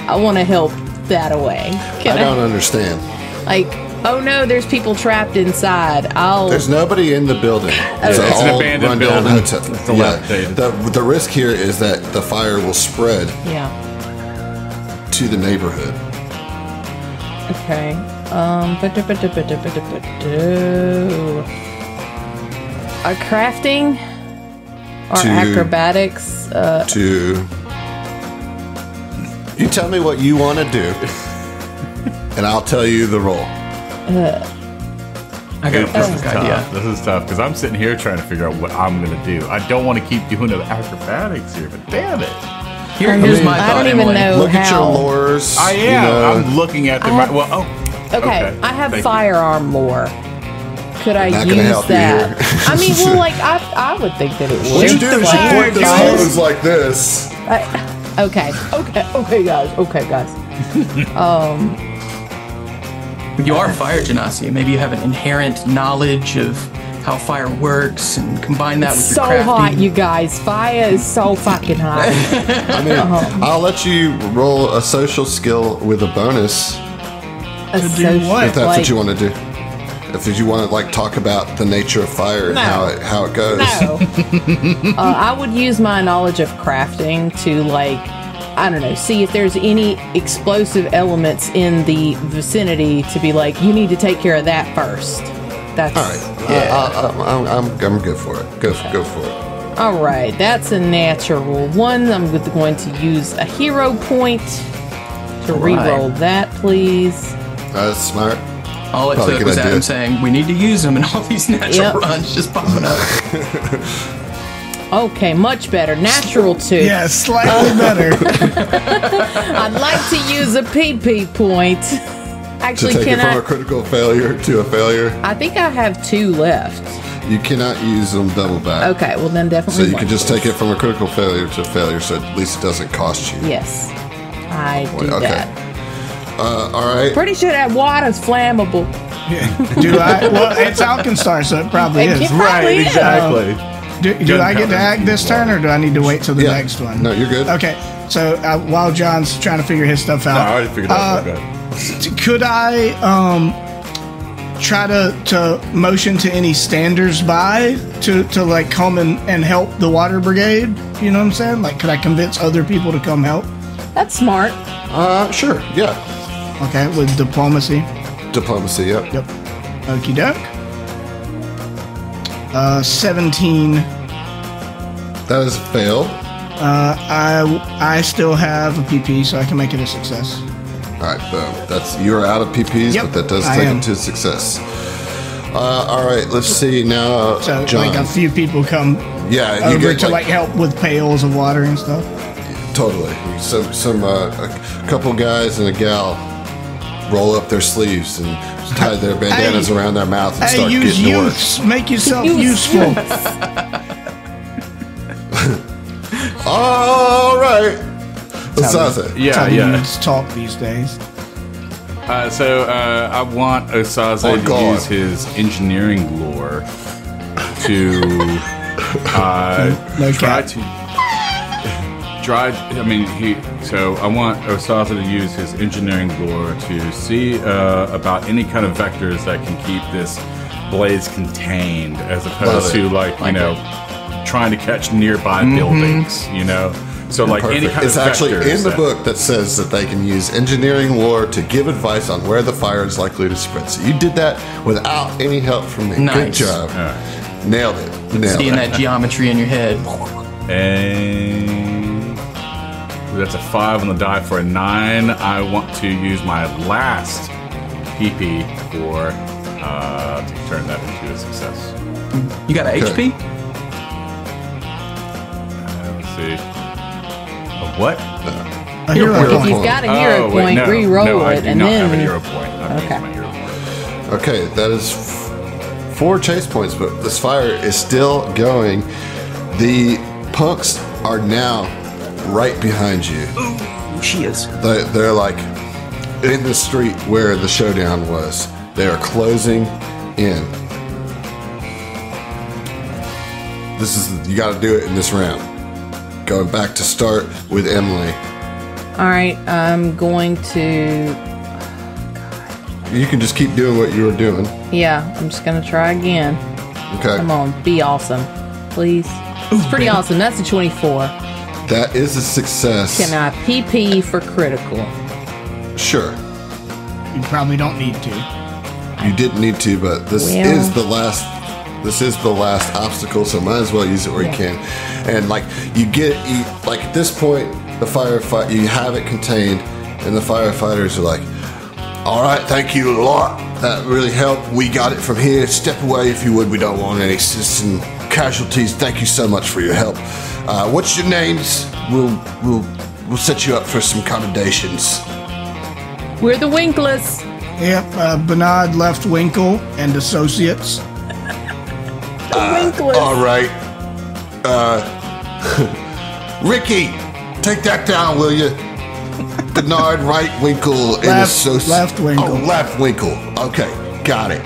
I want to help that away. I don't understand. Like, oh no, there's people trapped inside. There's nobody in the building. It's an abandoned building. Hotel. It's dilapidated. The risk here is that the fire will spread Yeah. to the neighborhood. Okay. A crafting or acrobatics? You tell me what you want to do, and I'll tell you the roll. I got a perfect idea. This is tough because I'm sitting here trying to figure out what I'm going to do. I don't want to keep doing the acrobatics here, but damn it. Here's my I thought, don't even Emily. know Look at your how. lores. I am. you know. I'm looking at them right. Well, Okay, I have Thank you. firearm lore. Could I Not gonna use help you that? here. I mean, well, like I would think that it would. What you do is you point the Guys. hose like this. Okay, guys. You are a fire genasi. Maybe you have an inherent knowledge of how fire works and combine that with So your crafting. hot, you guys. Fire is so fucking hot. I mean, I'll let you roll a social skill with a bonus do what? if that's what you want to do. If you want to like talk about the nature of fire and No. how it goes. No. I would use my knowledge of crafting to, like, I don't know, see if there's any explosive elements in the vicinity to be like, you need to take care of that first. That's All right. I'm good for it. Go for it. all right. That's a natural one. I'm going to use a hero point to re-roll that, please. That's smart. All it Probably took a good was idea. Adam saying, we need to use them, and all these natural Yep. runs just popping up. Okay, much better. Natural 2. Yeah, slightly better. I'd like to use a PP point. To Actually, take it can from a I? critical failure to a failure, I think I have 2 left. you cannot use them double back. Okay, well then So definitely. you one, can just please. take it from a critical failure to a failure, so at least it doesn't cost you. Yes, I do Okay. that. All right. Pretty sure that water's flammable. Do I? Well, it's Alkenstar, so it probably It is. probably is. Exactly. Do I get to act this turn, or do I need to wait till the Yeah. next one? No, you're good. Okay, so while John's trying to figure his stuff No, I out, already figured out. Okay. could I try to motion to any standers by to like come and help the water brigade? You know what I'm saying? Like, could I convince other people to come help? That's smart. Sure. Yeah. Okay, with diplomacy. Diplomacy. Yep. Yep. Okie doke. 17. That is a fail. I still have a PP, so I can make it a success. All right, boom. You're out of PPs, Yep, but that does I take am. it to success. All right, let's see now. So John. like a few people come Yeah, you over get to like help with pails of water and stuff. totally. A couple guys and a gal roll up their sleeves and tie their bandanas around their mouth and start use getting to work. youths. Make yourself Use useful. All right. Osaze. Yeah, That's how yeah. youths talk these days. So I want Osaze Oh, to God. use his engineering lore to No try cap. to So I want Osaze to use his engineering lore to see about any kind of vectors that can keep this blaze contained, as opposed Love it. to trying to catch nearby buildings. You know. So any Perfect. kind It's of actually vectors in the that- book that says that they can use engineering lore to give advice on where the fire is likely to spread. So you did that without any help from me. Good Nice. job. Nailed it. Nailed Seeing it. that geometry in your head. And that's a 5 on the die for a 9. I want to use my last PP for to turn that into a success. You got an HP? Let's see. A what? A hero If point. you've got a hero point, no, re-roll no, I it, do and not then have a when hero you. point. I'm Okay. using my hero point. Okay, that is 4 chase points, but this fire is still going. The punks are now right behind you. Ooh, she is. They're like in the street where the showdown was. They are closing in. This is, you got to do it in this round. Going back to start with Emily. All right, I'm going to. You can just keep doing what you were doing. Yeah, I'm just gonna try again. Okay. Come on, be awesome, please. It's pretty awesome. That's a 24. That is a success. Can I PP for critical? Sure. You probably don't need to. You didn't need to, but this Well. is the last. This is the last obstacle, so might as well use it where you can. And like like at this point, the firefight, you have it contained, and the firefighters are like, "All right, thank you a lot. That really helped. We got it from here. Step away if you would. We don't want any citizen casualties. Thank you so much for your help. What's your names? We'll set you up for some commendations." We're the Winkless. Yep, Bernard left Winkle and Associates. The Winkless. All right. Ricky, take that down, will you? Bernard Right Winkle and Left Winkle. Oh, Left Winkle. Okay, got it.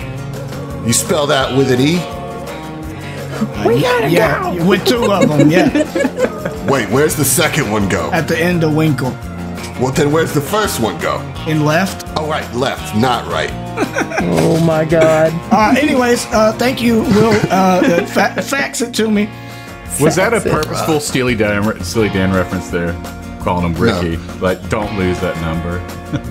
You spell that with an E? We gotta Yeah, go. with 2 of them, yeah. Wait, where's the second one go? At the end of Winkle. Well, then where's the first one go? In left. Oh, right, left, not right. Oh my god. Anyways, thank you, Will. Fax it to me. Was that a That's it. purposeful Steely Dan reference there? Calling him Ricky. Like, don't lose that number.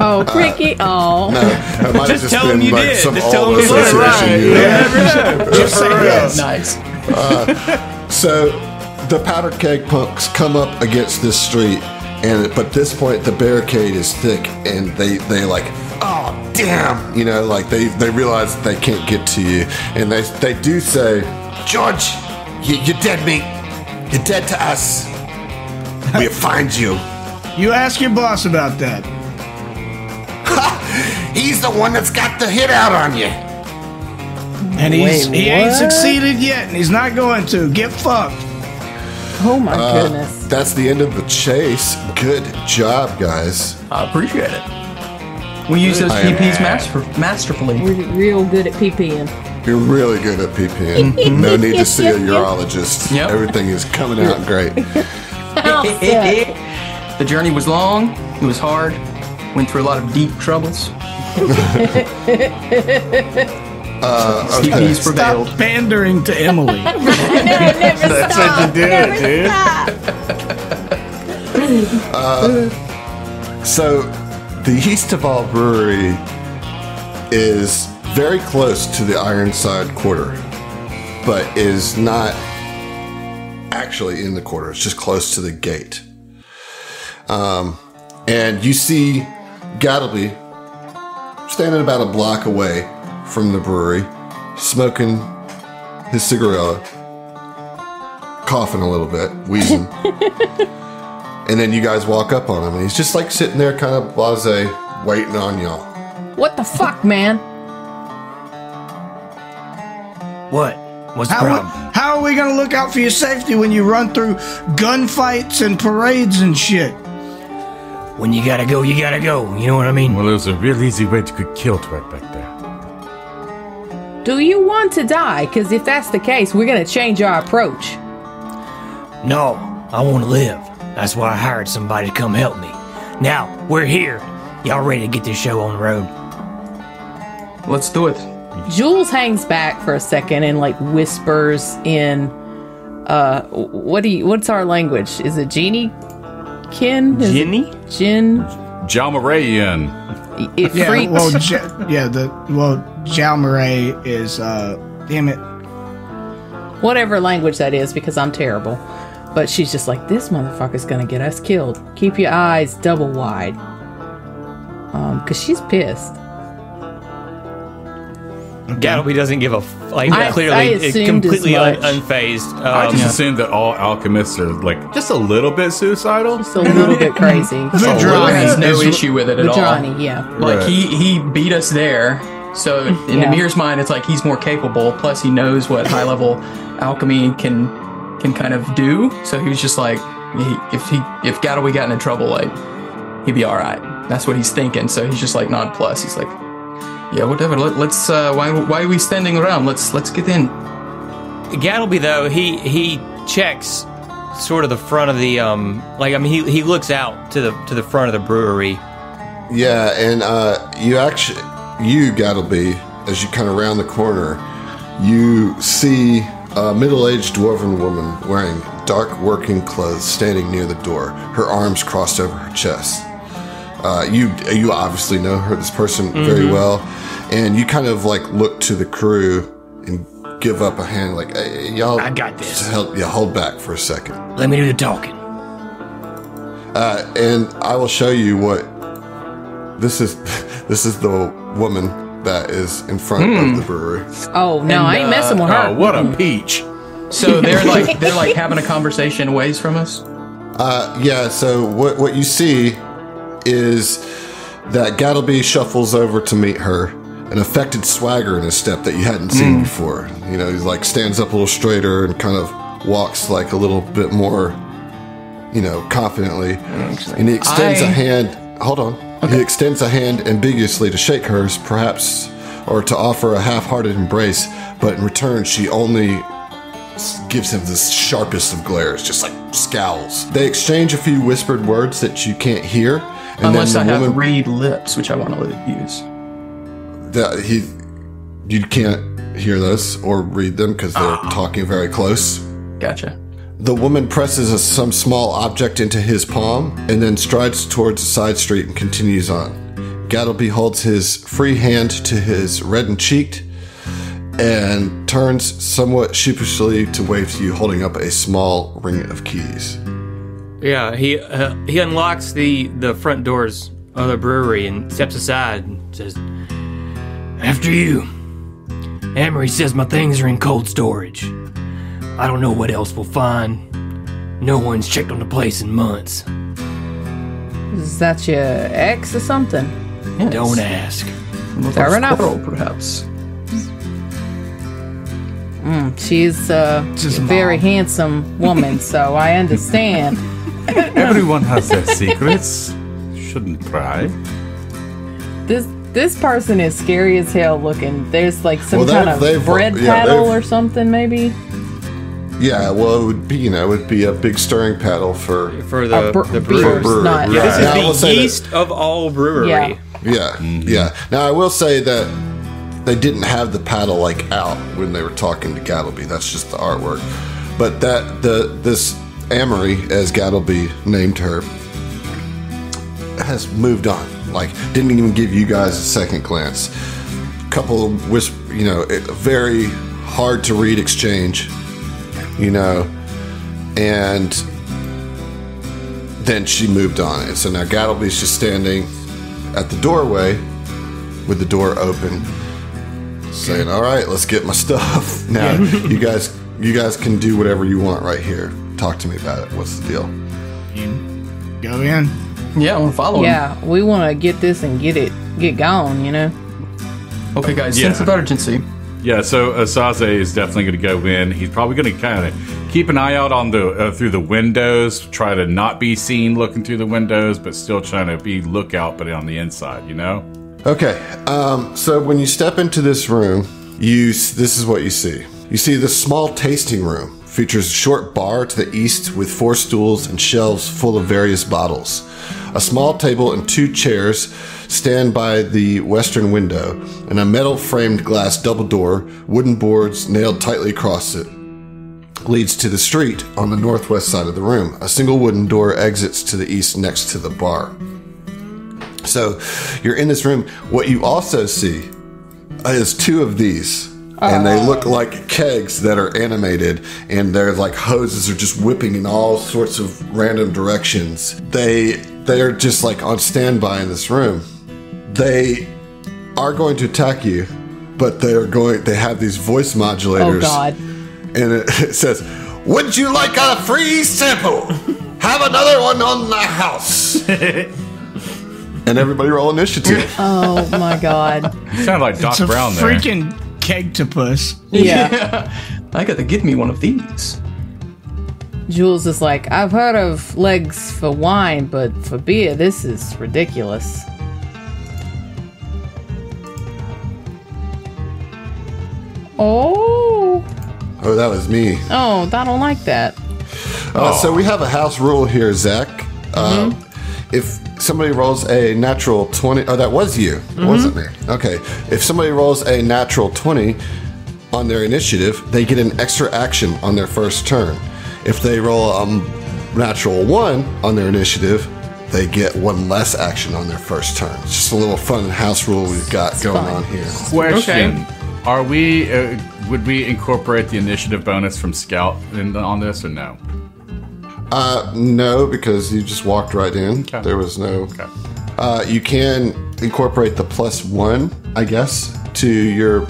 Oh, Ricky. Oh. No, it might have Just tell him been you like did. some Just tell old him you did. association you had. Just say yes. Nice. So the powder keg punks come up against this street, but at this point the barricade is thick, and they like, oh damn, like they realize they can't get to you, and they do say, George, you're dead meat. You're dead to us. We'll find you. You ask your boss about that. He's the one that's got the hit out on you. And he ain't what? succeeded yet, and he's not going to. Get fucked. Oh my goodness. That's the end of the chase. Good job, guys. I appreciate it. We use those I am- PPs masterfully. We're real good at PPing. You're really good at PPN. No need to see a urologist. Yep. Everything is coming out great. The journey was long. It was hard. Went through a lot of deep troubles. PPs prevailed. Stop pandering to Emily. That's what you do, dude. So, the Eastavall Brewery is very close to the Ironside Quarter, but is not actually in the quarter. It's just close to the gate. And you see Gattlebee standing about a block away from the brewery, smoking his cigarette, coughing a little bit, wheezing. And then you guys walk up on him, and he's just like sitting there kind of blasé, waiting on y'all. What the fuck, man? What? What's the problem? How are we going to look out for your safety when you run through gunfights and parades and shit? When you gotta go, you gotta go. You know what I mean? Well, it was a real easy way to get killed right back there. Do you want to die? Because if that's the case, we're going to change our approach. No, I want to live. That's why I hired somebody to come help me. Now, we're here. Y'all ready to get this show on the road? Let's do it. Jules hangs back for a second and like whispers in what's our language? Is it genie? Kin? Ginny? Jin? Jalmarayan. It Yeah, freaks. well, Jalmaray is, damn it. Whatever language that is, because I'm terrible. But she's just like, this motherfucker's gonna get us killed. Keep your eyes double wide. Because she's pissed. Gattlebee doesn't give a I clearly is assumed completely as much. unfazed. I just assumed that all alchemists are like just a little bit suicidal. Just a little bit crazy. Vajrani has no is- issue with it at all. Vajrani, yeah. Like Right. he beat us there. So in Yeah. Amir's mind, it's like he's more capable. Plus, he knows what high level alchemy can kind of do. So he was just like, if Gattlebee got into trouble, like he'd be all right. That's what he's thinking. So he's just like nonplussed. He's like, yeah, whatever. Let's. Why are we standing around? Let's get in. Gattlebee, though, he checks sort of the front of the he looks out to the front of the brewery. Yeah, and you Gattlebee, as you kind of round the corner, you see a middle-aged dwarven woman wearing dark working clothes standing near the door, her arms crossed over her chest. You obviously know her, this person, very well, and you kind of like look to the crew and give up a hand, like, hey, y'all, I got this. Hold back for a second. Let me do the talking. And I will show you what this is. This is the woman that is in front of the brewery. Oh no, I ain't messing with her. Oh, what a peach! So they're like having a conversation a ways from us. Yeah. So what you see is that Gattlebee shuffles over to meet her, an affected swagger in his step that you hadn't seen before. You know, he's like stands up a little straighter and kind of walks like a little bit more, confidently. And he extends a hand. Hold on. Okay. He extends a hand ambiguously to shake hers, perhaps, or to offer a half-hearted embrace. But in return, she only gives him this sharpest of glares, just like scowls. They exchange a few whispered words that you can't hear. And Unless I then the have woman, read lips, which I want to use. you can't hear those or read them because they're talking very close. Gotcha. The woman presses some small object into his palm and then strides towards a side street and continues on. Gattlebee holds his free hand to his reddened cheek and turns somewhat sheepishly to wave to you, holding up a small ring of keys. Yeah, he unlocks the front doors of the brewery and steps aside and says, "After you. Amory says my things are in cold storage. I don't know what else we'll find. No one's checked on the place in months. Is that your ex or something? Yes. Don't ask." Fair enough. Squirrel, perhaps. She's a Just a very mom. handsome woman, so I understand. Everyone has their secrets. Shouldn't pry. This person is scary as hell looking. There's like some Well, kind they've- of bread yeah, paddle they've- or something, maybe. Yeah, well, it would be a big stirring paddle for For the beers, brewer. not. Yeah. This I will is the say that- yeast of all brewery. Yeah. Yeah. Now I will say that they didn't have the paddle like out when they were talking to Gattlebee. That's just the artwork. But this Amory, as Gattlebee named her, has moved on. Like, didn't even give you guys a second glance. Couple of a very hard to read exchange, and then she moved on. And so now Gattlebee's just standing at the doorway with the door open, saying, "All right, let's get my stuff." Now, you guys can do whatever you want right here. Talk to me about it. What's the deal? Go in. Yeah, I want to follow him. Yeah, we want to get this and get gone. Okay, guys. Yeah. Sense of urgency. Yeah, so Asaze is definitely going to go in. He's probably going to kind of keep an eye out on the through the windows, try to not be seen looking through the windows, but still trying to be lookout, but on the inside, Okay, so when you step into this room, this is what you see. You see this small tasting room. Features a short bar to the east with 4 stools and shelves full of various bottles. A small table and 2 chairs stand by the western window, and a metal-framed glass double door, wooden boards nailed tightly across it, leads to the street on the northwest side of the room. A single wooden door exits to the east next to the bar. So you're in this room. What you also see is 2 of these. And they look like kegs that are animated, and they're like hoses are just whipping in all sorts of random directions. They are just like on standby in this room. They are going to attack you but they have these voice modulators. Oh God. And it says, "Would you like a free sample? Have another one on the house." And everybody roll initiative. Oh my God. You sound like Doc It's a Brown there. freaking kegtopus. Yeah. I got to give me one of these. Jules is like, I've heard of legs for wine, but for beer, this is ridiculous. Oh. Oh, that was me. Oh, I don't like that. So we have a house rule here, Zach. If somebody rolls a natural 20, that was you, wasn't me. Okay. If somebody rolls a natural 20 on their initiative, they get an extra action on their first turn. If they roll a natural 1 on their initiative, they get one less action on their first turn. It's just a little fun house rule we've got going on here. Question: Are we? Would we incorporate the initiative bonus from Scout on this, or no? No, because you just walked right in. Okay. There was no. Okay. You can incorporate the +1, I guess, to your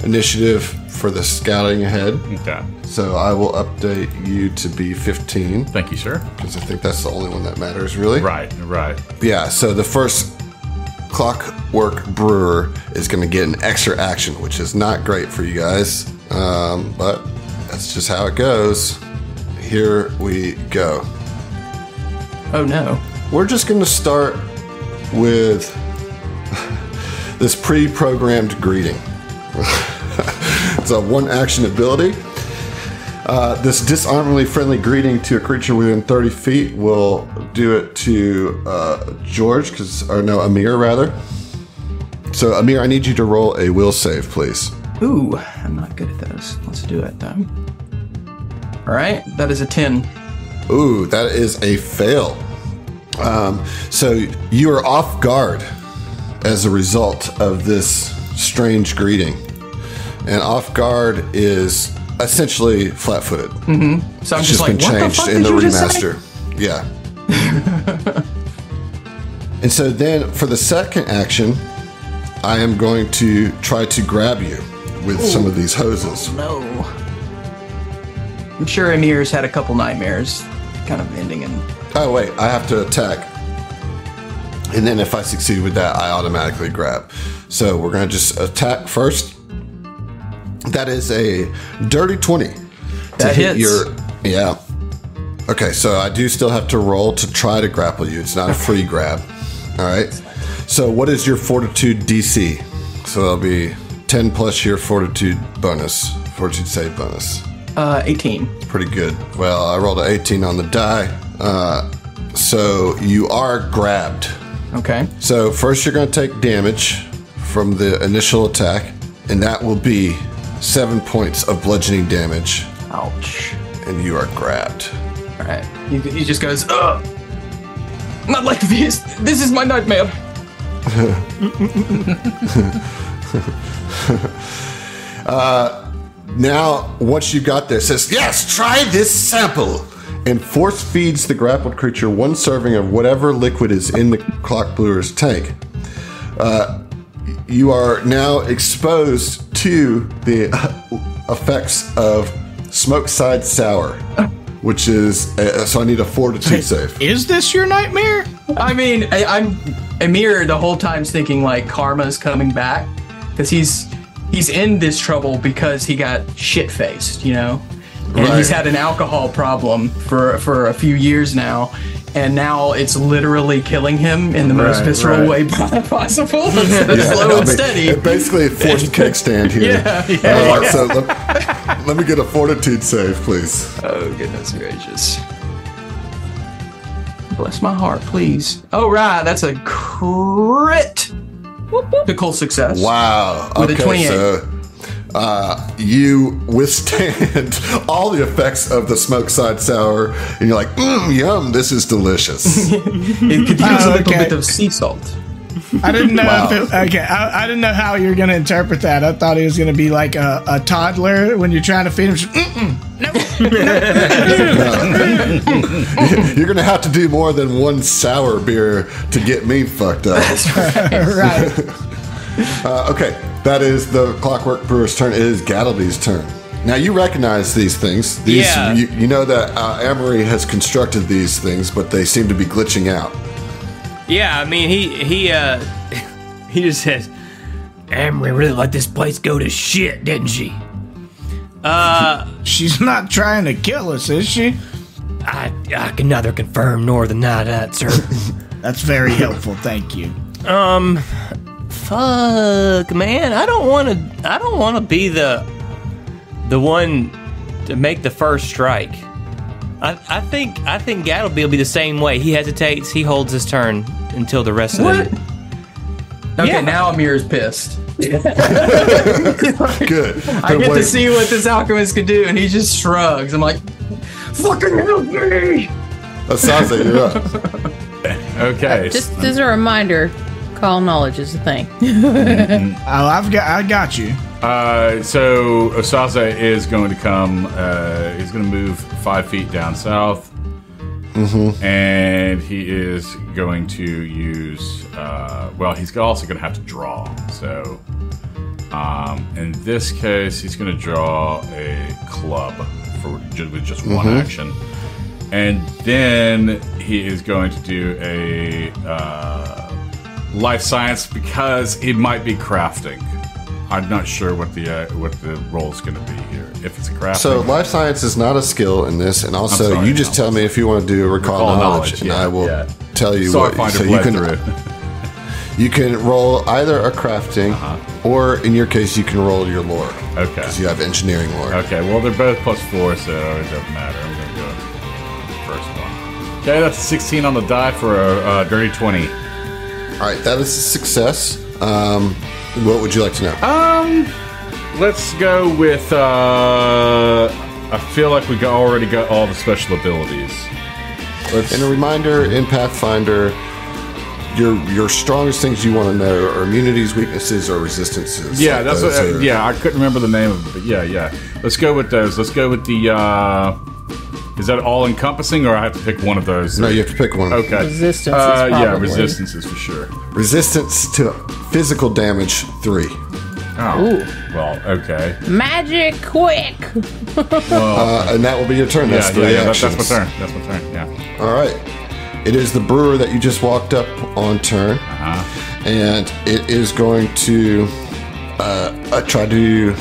initiative for the scouting ahead. Okay. So I will update you to be 15 Thank you, sir. because I think that's the only one that matters, really. Right. Yeah. So the first Clockwork Brewer is going to get an extra action, which is not great for you guys, but that's just how it goes. Here we go. Oh no. We're just going to start with this pre-programmed greeting. It's a 1-action ability. This disarmingly friendly greeting to a creature within 30 feet will do it to George, Amir rather. So Amir, I need you to roll a will save, please. Ooh, I'm not good at those. Let's do it though. All right, that is a 10. Ooh, that is a fail. So you are off guard as a result of this strange greeting. And off guard is essentially flat-footed. Mm-hmm. So I'm It's just like, been what the changed fuck in did the you just say? remaster. Yeah. And so then for the second action, I am going to try to grab you with some of these hoses. No. I'm sure Amir's had a couple nightmares kind of ending in... Oh, wait, I have to attack. And then if I succeed with that, I automatically grab. So we're going to just attack first. That is a dirty 20. That hits. Yeah. Okay, so I do still have to roll to try to grapple you. It's not a free grab. All right. So what is your fortitude DC? So that'll be 10 plus your fortitude save bonus. 18. Pretty good. Well, I rolled an 18 on the die. So you are grabbed. Okay. So first you're going to take damage from the initial attack, and that will be 7 points of bludgeoning damage, Ouch. and you are grabbed. All right. He just goes, ugh. Not like this. This is my nightmare. Now, once you got this, says, yes, try this sample, and force feeds the grappled creature one serving of whatever liquid is in the clock brewer's tank. You are now exposed to the effects of Smoke Side Sour, which is, so I need a fortitude save. Is this your nightmare? I mean, I'm Amir the whole time's thinking like karma's coming back because he's in this trouble because he got shit-faced, you know? And Right. he's had an alcohol problem for a few years now. And now it's literally killing him in the most visceral way possible. Instead of slow and steady. Basically, a forced kickstand here. Yeah. So let me get a fortitude save, please. Oh, goodness gracious. Bless my heart, please. Oh, right. That's a crit. Critical success. Wow. With a Okay, 28. so you withstand all the effects of the Smoke Side Sour, and you're like, yum, this is delicious. It could use a little okay. bit of sea salt. I didn't know. Wow. I didn't know how you're going to interpret that. I thought he was going to be like a toddler when you're trying to feed him. You're going to have to do more than one sour beer to get me fucked up. Right. Okay, that is the Clockwork Brewer's turn. It is Gattlebee's turn. Now you recognize these things. Yeah. You know that Amory has constructed these things, but they seem to be glitching out. Yeah, I mean, he just says, Amory really let this place go to shit, didn't she? She's not trying to kill us, is she? I can neither confirm nor deny that, sir. That's very helpful, thank you. Fuck, man, I don't want to be the one to make the first strike. I think Gattlebee will be the same way. He hesitates, he holds his turn until the rest of What? them. Okay, Yeah. now Amir's pissed. Good. I get to see what this alchemist can do, and he just shrugs. I'm like, fucking help me! Asaze, you're up. Okay. Just as a reminder, call knowledge is a thing. I got you. So Osaze is going to come. He's going to move 5 feet down south, and he is going to use. Well, he's also going to have to draw. So, in this case, he's going to draw a club with just one action, and then he is going to do a life science because it might be crafting. I'm not sure what the role is going to be here. If it's a crafting. So life science is not a skill in this, and also sorry, you just tell me if you want to do recall knowledge, and yeah, I will yeah. tell you So what. I find So it you bled can through. you can roll either a crafting, or in your case, you can roll your lore. Okay. Because you have engineering lore. Okay, well, they're both +4, so it doesn't matter. I'm going to go first one. Okay, that's a 16 on the die for a dirty 20. All right, that is a success. What would you like to know? Let's go with, I feel like we already got all the special abilities. And a reminder, in Pathfinder, your strongest things you want to know are immunities, weaknesses, or resistances. Yeah, Like that's those what, are- yeah, I couldn't remember the name of it, but yeah. Let's go with those. Let's go with the, is that all encompassing, or I have to pick one of those? No, you have to pick one. Okay. Resistance is Yeah, probably- resistances for sure. Resistance to physical damage 3. Oh, Ooh. well, okay. Magic quick! And that will be your turn. That's 3 that's actions. my turn. That's my turn, yeah. All right. It is the brewer that you just walked up on turn. And it is going to try to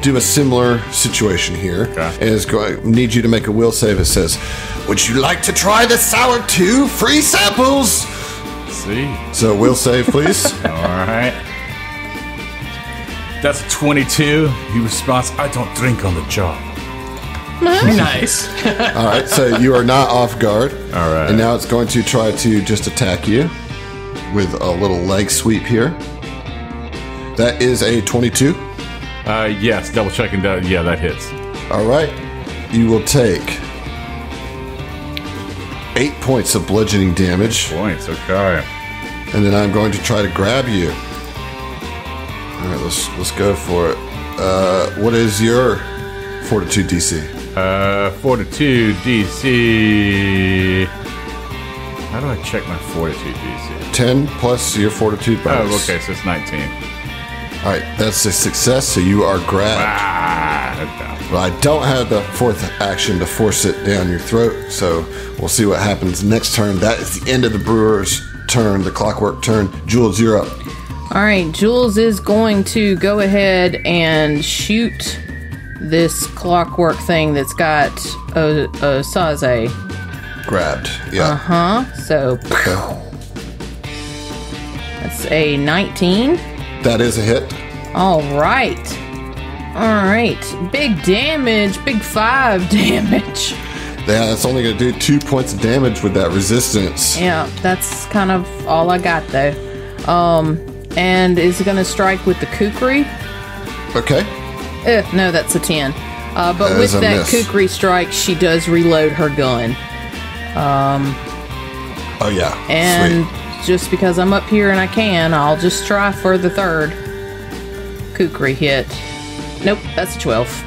do a similar situation here. Okay. And it's going to need you to make a will save. It says, would you like to try the sour 2 free samples? See? So will save, please. All right. That's a 22. He responds, I don't drink on the job. Nice. All right, so you are not off guard. All right. And now it's going to try to just attack you with a little leg sweep here. That is a 22. Yes, double checking that. Yeah, that hits. All right. You will take 8 points of bludgeoning damage. Points, okay. And then I'm going to try to grab you. All right, let's go for it. What is your fortitude DC? Fortitude DC. How do I check my fortitude DC? 10 plus your fortitude bonus. Oh, okay, so it's 19. All right, that's a success, so you are grabbed. Okay. Well, I don't have the fourth action to force it down your throat, so we'll see what happens next turn. That is the end of the brewer's turn, the clockwork turn. Jules, you're up. All right, Jules is going to go ahead and shoot this clockwork thing that's got a Saze. Grabbed. Yeah. So Okay. that's a 19. That is a hit. All right. Big damage. Big 5 damage. Yeah, that's only going to do 2 points of damage with that resistance. Yeah, that's kind of all I got though. And is going to strike with the kukri. Okay. No, that's a 10. But That with is a that miss. kukri strike, she does reload her gun. Oh, yeah. And Sweet. just because I'm up here and I can, I'll just try for the third kukri hit. Nope, that's a 12.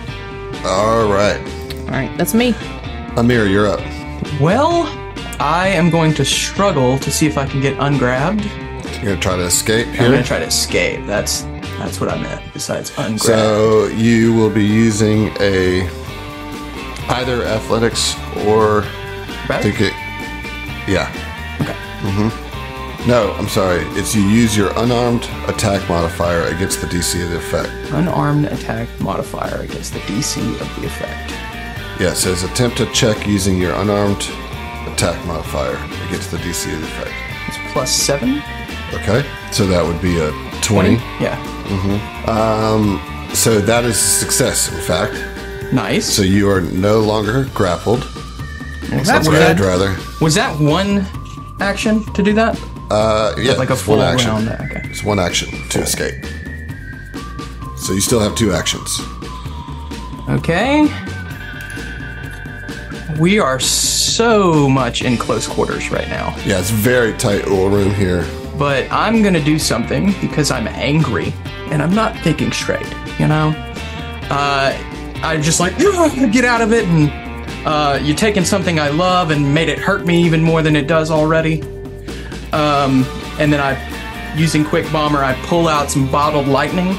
All right. All right, that's me. Amir, you're up. Well, I am going to struggle to see if I can get ungrabbed. You're gonna try to escape here. I'm gonna try to escape. That's what I meant. Besides ungrab. So you will be using either athletics or Right? yeah. Okay. No, I'm sorry. It's you use your unarmed attack modifier against the DC of the effect. Unarmed attack modifier against the DC of the effect. Yeah, it says attempt to check using your unarmed attack modifier against the DC of the effect. It's +7. Okay, so that would be a 20. Yeah. So that is a success, in fact. Nice. So you are no longer grappled. That's Or good. I'd rather. Was that one action to do that? Yeah, Like a it's full one action. round? Okay. It's one action to escape. So you still have 2 actions. Okay. We are so much in close quarters right now. Yeah, it's very tight little room here. But I'm gonna do something because I'm angry and I'm not thinking straight, you know? I just like, get out of it, and you're taking something I love and made it hurt me even more than it does already. And then using Quick Bomber, I pull out some bottled lightning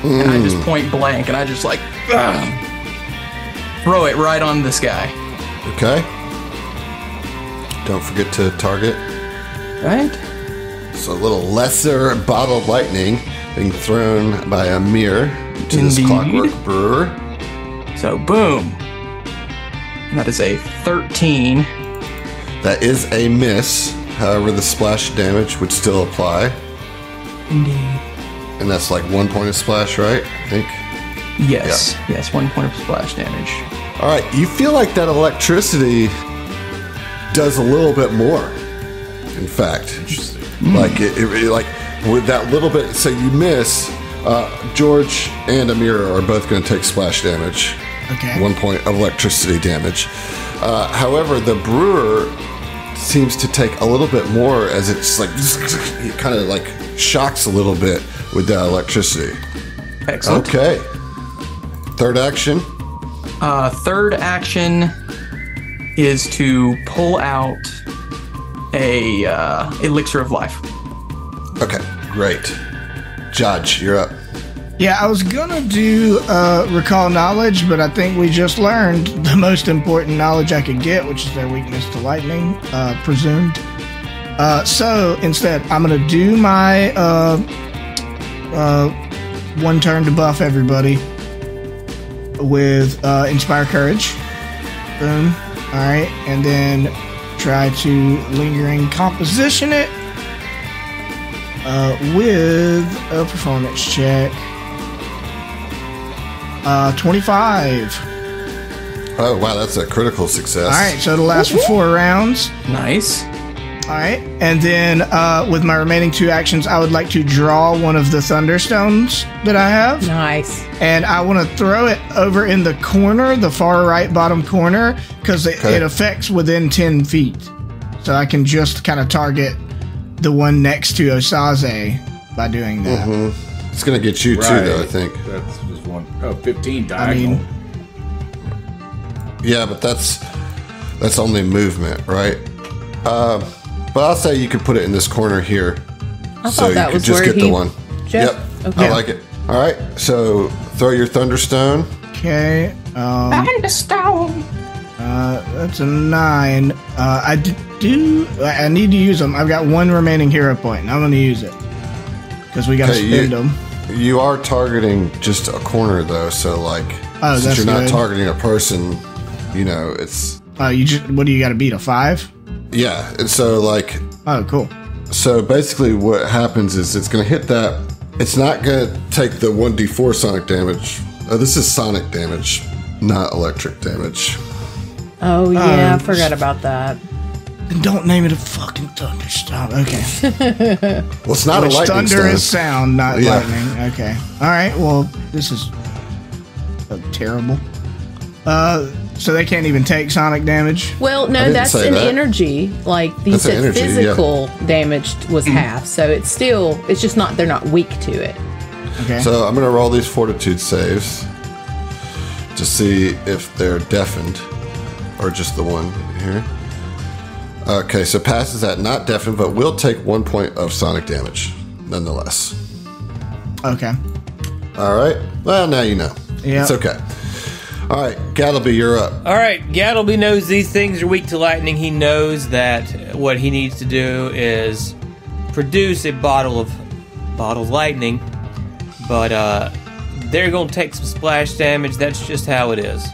and I just point blank and I just like, throw it right on this guy. Okay. Don't forget to target. Right? So a little lesser bottled lightning being thrown by a mirror to this Indeed. clockwork brewer. So, boom. And that is a 13. That is a miss. However, the splash damage would still apply. Indeed. And that's like 1 point of splash, right? I think. Yes. Yes, 1 point of splash damage. All right. You feel like that electricity does a little bit more. In fact, like it like with that little bit. So you miss. George and Amira are both going to take splash damage. Okay. 1 point of electricity damage. However, the brewer seems to take a little bit more as it's like it kind of like shocks a little bit with that electricity. Excellent. Okay. Third action. Third action is to pull out a elixir of life. Okay, great. Judge, you're up. Yeah, I was gonna do recall knowledge, but I think we just learned the most important knowledge I could get, which is their weakness to lightning, presumed. So instead, I'm gonna do my 1 turn to buff everybody with Inspire Courage. Boom. All right, and then try to lingering composition it with a performance check. 25. Oh wow, that's a critical success. All right, so it'll last for 4 rounds. Nice. All right, and then with my remaining 2 actions, I would like to draw one of the Thunderstones that I have. Nice. And I want to throw it over in the corner, the far right bottom corner, because it affects within 10 feet. So I can just kind of target the one next to Osaze by doing that. It's gonna get you too, though. I think. That's just one. Oh, 15 I diagonal. mean, Yeah, but that's only movement, right? But I'll say you could put it in this corner here, I so thought you that could was just where get he. the one. Jeff? Yep, Okay. I like it. All right, so throw your Thunderstone. okay. Thunderstone. That's a 9. I need to use them. I've got 1 remaining hero point, and I'm going to use it because we got to Okay, spend them. You are targeting just a corner though, so like since that's you're not good. targeting a person, you know it's What do you got to beat, a 5? yeah. And so like Oh, cool. so basically what happens is it's going to hit that. It's not going to take the 1d4 sonic damage. Oh, this is sonic damage, not electric damage. Oh, yeah, I forgot about that. And don't name it a fucking thunderstorm. Okay. Well, it's not Which a lightning thunder is stone. sound, not Yeah. lightning. Okay. All right. Well, this is terrible. So they can't even take sonic damage. Well, no, didn't that's say an that. energy. Like you That's an said, energy, yeah. physical damage was half, so it's just not. They're not weak to it. Okay. So I'm going to roll these fortitude saves to see if they're deafened or just the one here. Okay, so passes that, not deafened, but will take 1 point of sonic damage, nonetheless. Okay. All right. Well, now you know. Yeah. It's okay. All right, Gattlebee, you're up. All right, Gattlebee knows these things are weak to lightning. He knows that what he needs to do is produce a bottle of lightning, but they're going to take some splash damage. That's just how it is.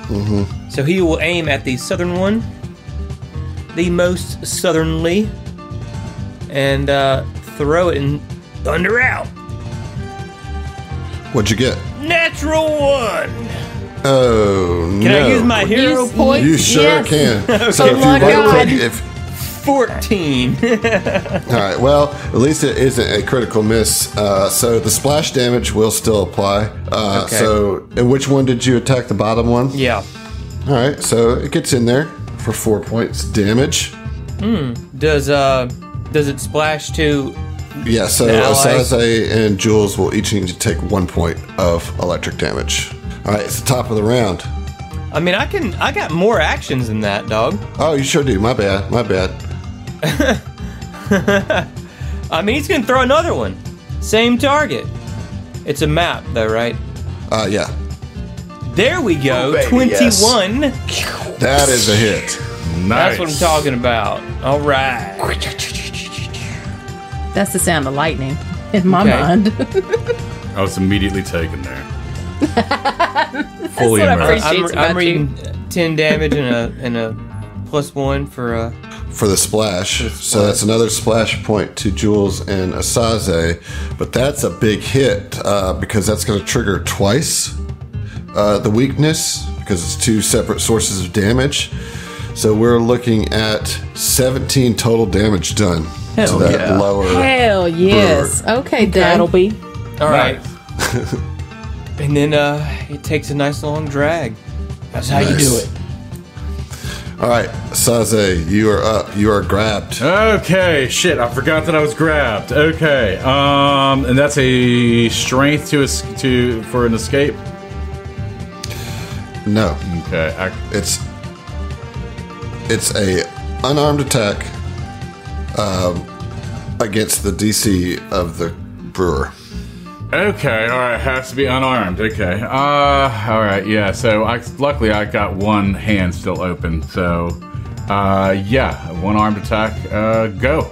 Mm-hmm. So he will aim at the southern one, the most southernly, and throw it and thunder out. What'd you get? Natural one. Oh, no. Can I use my hero point? You sure can. So Oh my God. 14. All right, well, at least it isn't a critical miss. So the splash damage will still apply. Okay. So, and which one did you attack? The bottom one? Yeah. All right, so it gets in there for 4 points damage. Does it splash to? Yeah, so The allies? Asaze and Jules will each need to take 1 point of electric damage. All right, it's the top of the round. I mean, I got more actions than that, dog. Oh, you sure do. My bad. I mean, he's gonna throw another one. Same target. It's a map, though, right? Yeah. There we go. baby, 21. That is a hit. Nice. That's what I'm talking about. All right. That's the sound of lightning in my Okay. mind. I was immediately taken there. Fully what I immersed. appreciate. I'm about reading 10 damage and a +1 for For the splash. So that's another splash point to Jules and Asaze. But that's a big hit because that's going to trigger twice the weakness because it's two separate sources of damage. So we're looking at 17 total damage done to that lower. Hell yes. Okay, Gattlebee. all right. And then it takes a nice long drag. That's how you do it. All right, Asaze, you are up. You are grabbed. Okay, shit, I forgot that I was grabbed. Okay, and that's a strength for an escape. No, Okay, it's a unarmed attack against the DC of the brewer. okay, all right, has to be unarmed. Okay, all right, yeah. So luckily I got one hand still open. So, yeah, one armed attack. Go.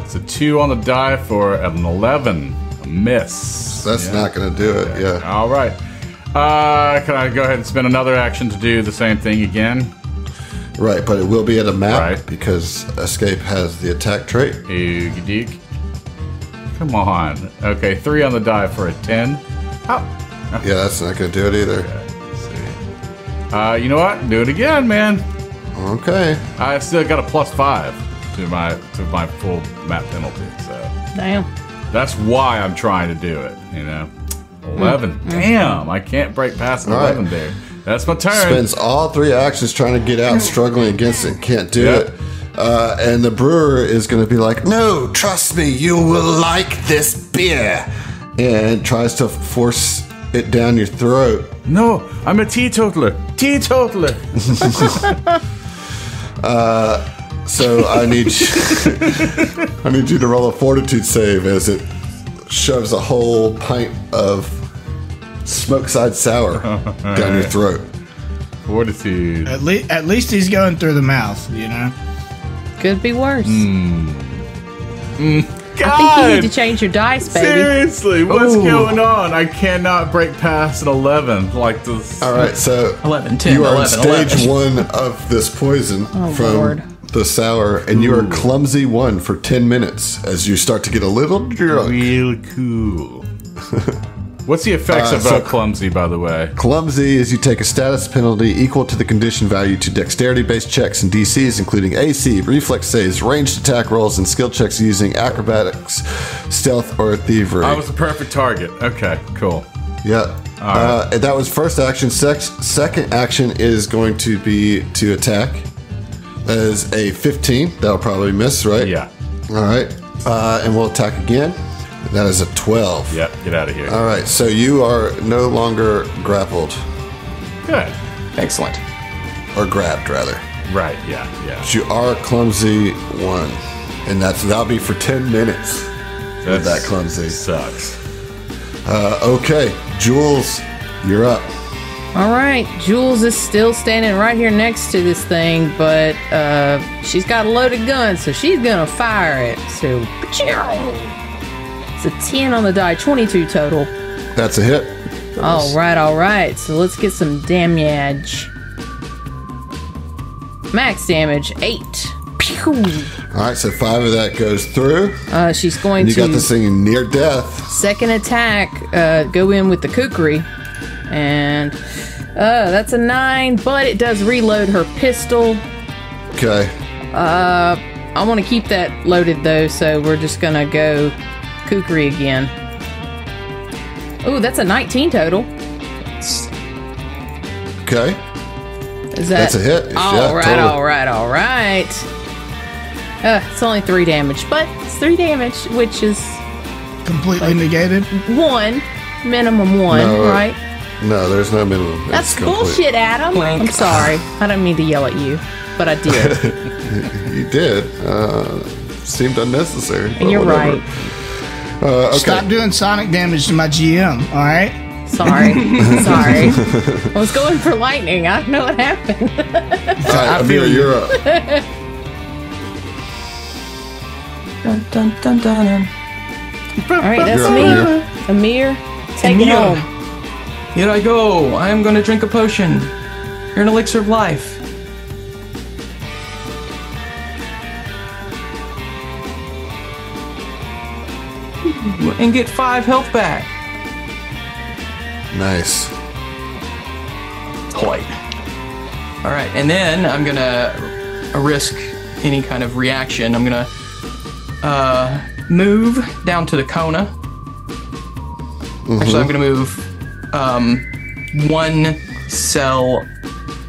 It's a 2 on the die for an 11. A miss. That's not going to do it. Yeah. All right. Can I go ahead and spend another action to do the same thing again? Right, but it will be at a map Right. because escape has the attack trait. Oogie dook. Come on. Okay, 3 on the die for a 10. Oh. Yeah, that's not going to do it either. Let's see. You know what? Do it again, man. Okay. I still got a +5 to my full map penalty. So Damn. that's why I'm trying to do it. 11. Damn, I can't break past an All right. 11 there. That's my turn. Spends all 3 actions trying to get out, struggling against it. Can't do Yeah. it. And the brewer is going to be like, no, trust me, you will like this beer. And tries to force it down your throat. No, I'm a teetotaler. Teetotaler. So I need I need you to roll a fortitude save as it shoves a whole pint of smoke-side sour down your throat. Fortitude. At least he's going through the mouth, you know? Could be worse. God, I think you need to change your dice, baby. seriously, what's Ooh. going on? I cannot break past an 11 like this. All right, so 11, 10, you are 11, in stage 11. 1 of this poison Oh, from Lord. the sour, and you are clumsy 1 for 10 minutes as you start to get a little drunk. Real cool. What's the effects of so- clumsy, by the way? Clumsy is you take a status penalty equal to the condition value to dexterity-based checks and DCs, including AC, reflex saves, ranged attack rolls, and skill checks using acrobatics, stealth, or thievery. I was the perfect target. Okay, cool. Yeah. And that was first action. Second action is going to be to attack. That is a 15. That'll probably miss, right? Yeah. All right. And we'll attack again. That is a 12. Yep, get out of here. All right. So you are no longer grappled. Good. Excellent. Or grabbed, rather. Right, yeah. But you are a clumsy one. And that'll be for 10 minutes. With that clumsy. Sucks. Okay, Jules, you're up. All right, Jules is still standing right here next to this thing, but she's got a loaded gun, so she's gonna fire it. So, it's a 10 on the die, 22 total. That's a hit. All right. So let's get some damage. Max damage, 8. Pew! All right, so 5 of that goes through. She's going You to got this thing near death. second attack, go in with the kukri, and that's a 9, but it does reload her pistol. Okay. I want to keep that loaded though, so we're just gonna go kukri again. Ooh, that's a 19 total. Okay. Is that? That's a hit. All right. Totally. It's only 3 damage, but it's 3 damage, which is Completely negated. 1, minimum 1, No, right? No, there's no minimum. That's It's complete. bullshit, Adam. Blank. I'm sorry. I didn't mean to yell at you, but I did. You did. Seemed unnecessary. And but you're whatever. right. Okay. Stop doing sonic damage to my GM, all right? Sorry. I was going for lightning. I don't know what happened. All right, Amir, you're up. Dun, dun, dun, dun, dun. All right, that's You're up, me. Amir. Amir, take it Amir. home. Here I go. I am going to drink a potion. You're an elixir of life. And get 5 health back. Nice. Toy. All right, and then I'm gonna risk any kind of reaction. I'm gonna move down to the Kona. Actually, I'm gonna move 1 cell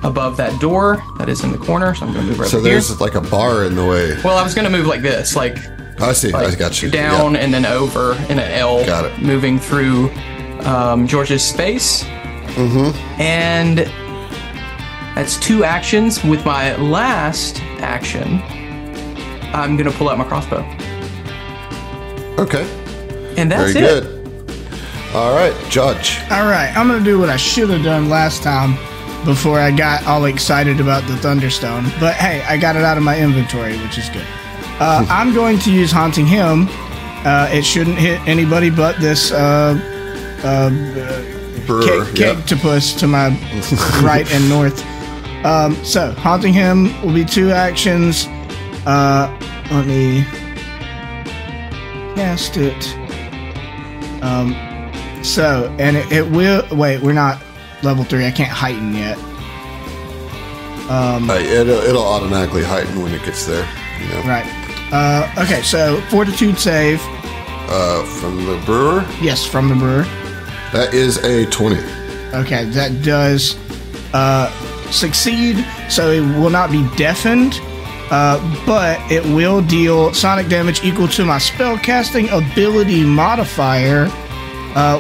above that door that is in the corner. So I'm gonna move right So here. there's like a bar in the way. Well, I was gonna move like this, like I see. I got you. down Yeah. and then over in an L. Got it. Moving through George's space. And that's 2 actions. With my last action, I'm gonna pull out my crossbow. Okay. And that's Very it. good. All right, Judge. All right, I'm going to do what I should have done last time before I got all excited about the Thunderstone. But hey, I got it out of my inventory, which is good. I'm going to use Haunting Him. It shouldn't hit anybody but this Brewer. Yep. cactopus to my right and north. So, Haunting Him will be 2 actions. Let me cast it. And it will. Wait, we're not level 3. I can't heighten yet. It'll automatically heighten when it gets there. You know. Right. Okay, so Fortitude save. From the brewer, Yes, from the brewer. that is a 20. Okay, that does succeed, so it will not be deafened, but it will deal sonic damage equal to my spellcasting ability modifier,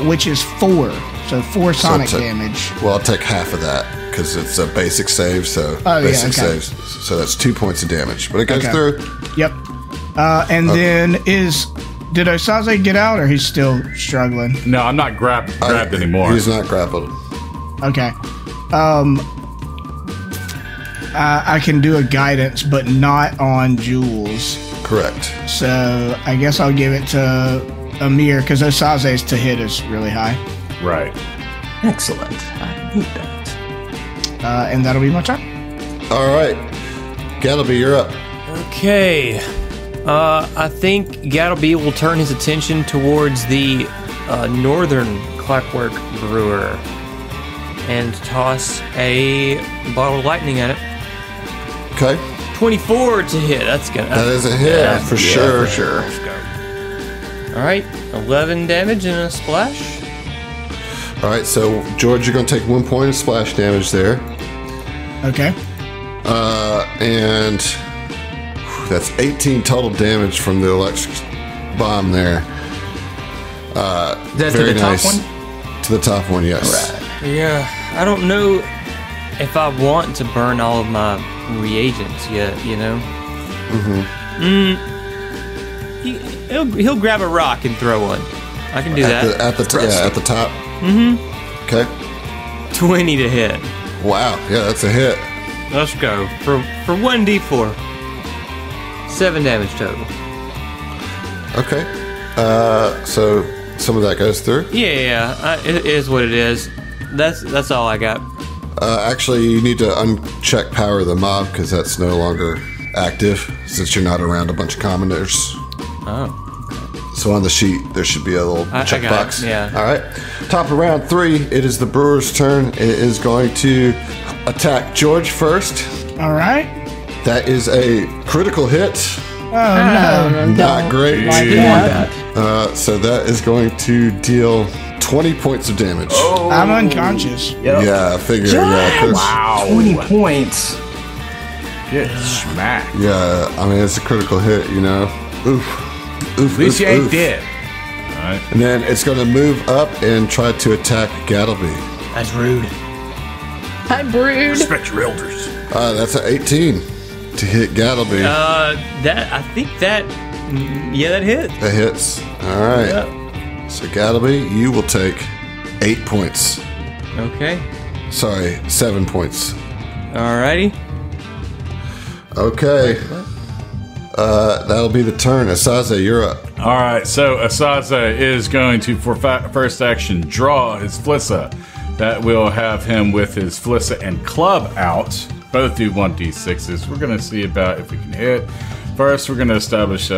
which is 4. So 4 sonic it's a- damage. Well, I'll take half of that because it's a basic save. So Oh, yeah, basic okay. saves. So that's 2 points of damage, but it goes Okay. through. Yep. And then did Osaze get out, or he's still struggling? No, I'm not grabbed anymore. He's not grappled. Okay. I can do a guidance, but not on Jules. Correct. So I guess I'll give it to Amir, because Osaze's to hit is really high. Right. Excellent. I need that. And that'll be my turn. All right, Gattlebee, you're up. Okay. I think Gattlebee will turn his attention towards the northern Clockwork Brewer and toss a bottle of lightning at it. Okay, 24 to hit. That's gonna. that is a hit for sure. Let's go. All right, 11 damage and a splash. All right, so George, you're going to take 1 point of splash damage there, Okay. and that's 18 total damage from the electric bomb there. Is that Very to the nice. top one? To the top one, yes. Right. Yeah, I don't know. if I want to burn all of my reagents yet, you know. He'll grab a rock and throw one. I can do that. At the top. Okay. 20 to hit. Wow. Yeah, that's a hit. Let's go for 1d4. 7 damage total. Okay. So some of that goes through. Yeah. It is what it is. That's all I got. Actually, you need to uncheck power of the mob because that's no longer active since you're not around a bunch of commoners. Oh. So on the sheet, there should be a little checkbox. Yeah. All right. Top of round 3, it is the brewer's turn. It is going to attack George first. All right. That is a critical hit. Oh, no. Not great. Like that. So that is going to deal 20 points of damage. I'm unconscious. Yeah, I figure. Yeah, 'cause- Wow. 20 points. Get smacked. Yeah, I mean, it's a critical hit, you know. Oof. At least you ain't dead. All right. And then it's going to move up and try to attack Gattlebee. That's rude. Hi, Brood. Respect your elders. That's an 18 to hit Gattlebee. That hit. That hits. All right. Yep. So Gattlebee, you will take 8 points. Okay. Sorry, 7 points. Alrighty. Okay. That'll be the turn. Asaze, you're up. All right, so Asaze is going to, for first action, draw his Flissa. That will have him with his Flissa and club out. Both do 1d6s. We're going to see about if we can hit. First, we're going to establish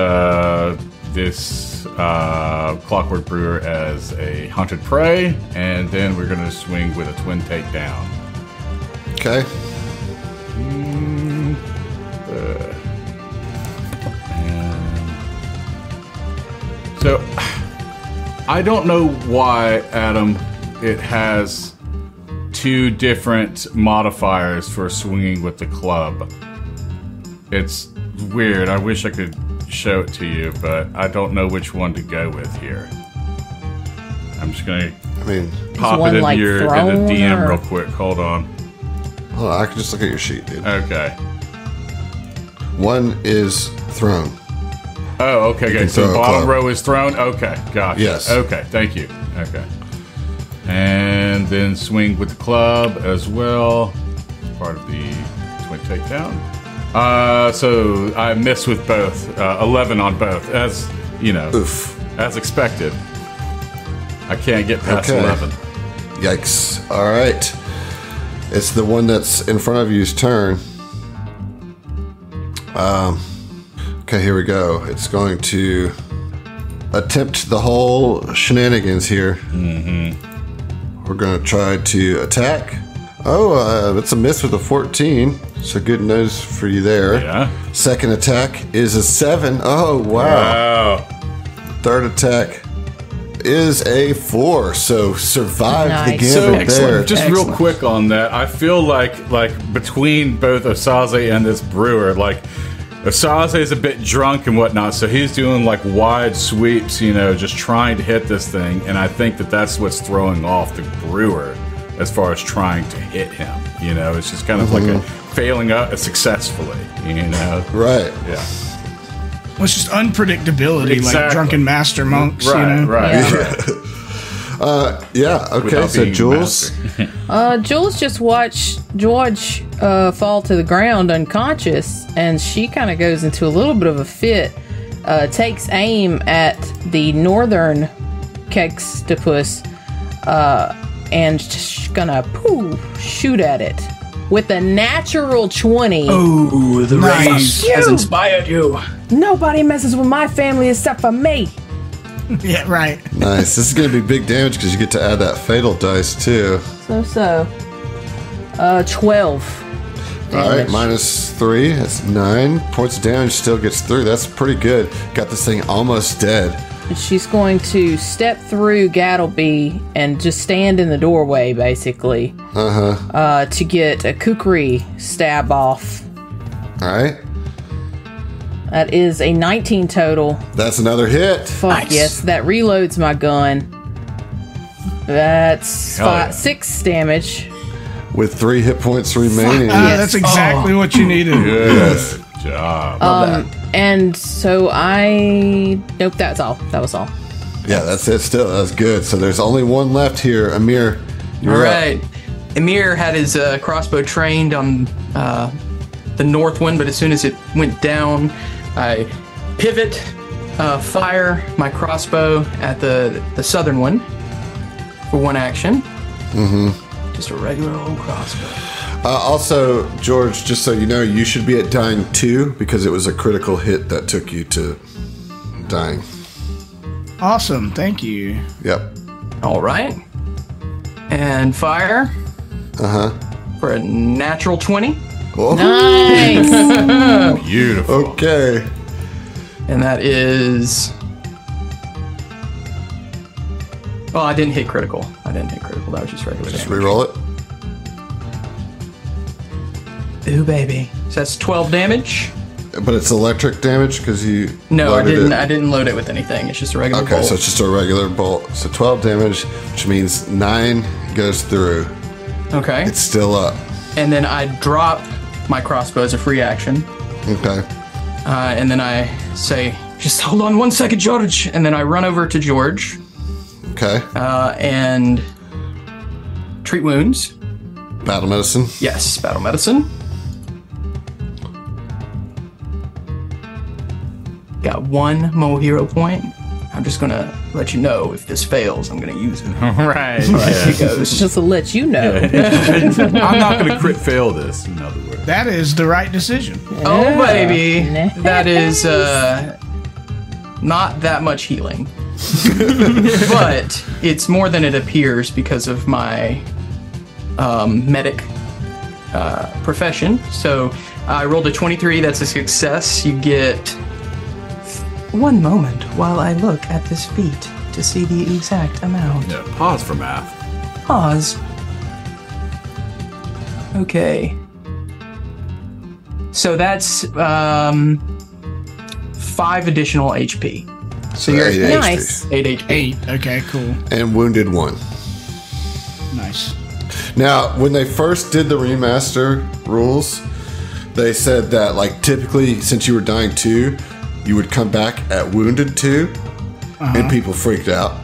this Clockwork Brewer as a hunted prey, and then we're going to swing with a twin takedown. Okay. So, I don't know why, Adam, it has 2 different modifiers for swinging with the club. It's weird. I wish I could show it to you, but I don't know which one to go with here. I'm just going to pop it into your into DM real quick. Hold on. Hold on, I can just look at your sheet, dude. Okay. One is thrown. Oh, okay. So the bottom row is thrown? Okay, gotcha. Yes. Okay, thank you. Okay. And then swing with the club as well. Part of the twin takedown. So I missed with both. 11 on both. As, you know, as expected. I can't get past 11. Yikes. All right. It's the one that's in front of you's turn. Okay, here we go. It's going to attempt the whole shenanigans here. We're going to try to attack. Oh, it's a miss with a 14. So good news for you there. Yeah. Second attack is a 7. Oh, wow. Third attack is a 4. So survived the gambit there. Just real quick on that, I feel like between both Asaze and this brewer, like Asaze is a bit drunk and whatnot, so he's doing like wide sweeps, you know, just trying to hit this thing, and I think that's what's throwing off the brewer as far as trying to hit him. You know, it's just kind of like a failing up successfely, you know. Right. Yeah. Well, it's just unpredictability, like drunken master monks, right, you know? Right, yeah, okay, Without so being Jules. Jules just watched George fall to the ground unconscious, and she kind of goes into a little bit of a fit, takes aim at the northern Kextopus, and just gonna shoot at it with a natural 20. Oh, the rage has inspired you. Nobody messes with my family except for me. Yeah, right. Nice. This is going to be big damage because you get to add that fatal dice too. So. 12. All right, -3. That's 9 points of damage. Still gets through. That's pretty good. Got this thing almost dead. She's going to step through Gattlebee and just stand in the doorway, basically. To get a kukri stab off. All right. That is a 19 total. That's another hit. Fuck yes, that reloads my gun. That's 6 damage. with 3 hit points remaining. That's exactly what you needed. Yes. Good job. And so nope, that's all. That was all. Yeah, that's it still. That's good. So there's only one left here. Amir, you're All up. right. Emir had his crossbow trained on the north one, but as soon as it went down, I pivot, fire my crossbow at the southern one for one action. Mm-hmm. Just a regular old crossbow. Also, George, just so you know, you should be at dying 2 because it was a critical hit that took you to dying. Awesome. Thank you. Yep. All right. And fire. For a natural 20. Oh, Nice. Beautiful. okay. And that is... Oh, I didn't hit critical. That was just regular Just damage. reroll it. Ooh, baby. So that's 12 damage. But it's electric damage because you. No, I loaded didn't. it. I didn't load it with anything. It's just a regular Okay, bolt. so it's just a regular bolt. So 12 damage, which means 9 goes through. Okay. It's still up. And then I drop my crossbow as a free action. Okay. And then I say, just hold on 1 second, George. And then I run over to George Okay. and treat wounds. Battle medicine. Yes, battle medicine. Got 1 more hero point. I'm just going to let you know if this fails, I'm going to use it. Right. Here goes. Just to let you know. I'm not going to crit fail this, in other words. That is the right decision. Oh, baby. Nah. That is not that much healing. But it's more than it appears because of my medic profession. So I rolled a 23. That's a success. You get 1 moment while I look at this feat to see the exact amount. Yeah, pause for math. Pause. Okay. So that's 5 additional HP. So you're 8 at Nice. 8 HP. 8. Okay, cool. And wounded 1. Nice. Now, when they first did the remaster rules, they said that, like, typically, since you were dying 2, you would come back at wounded 2, and people freaked out.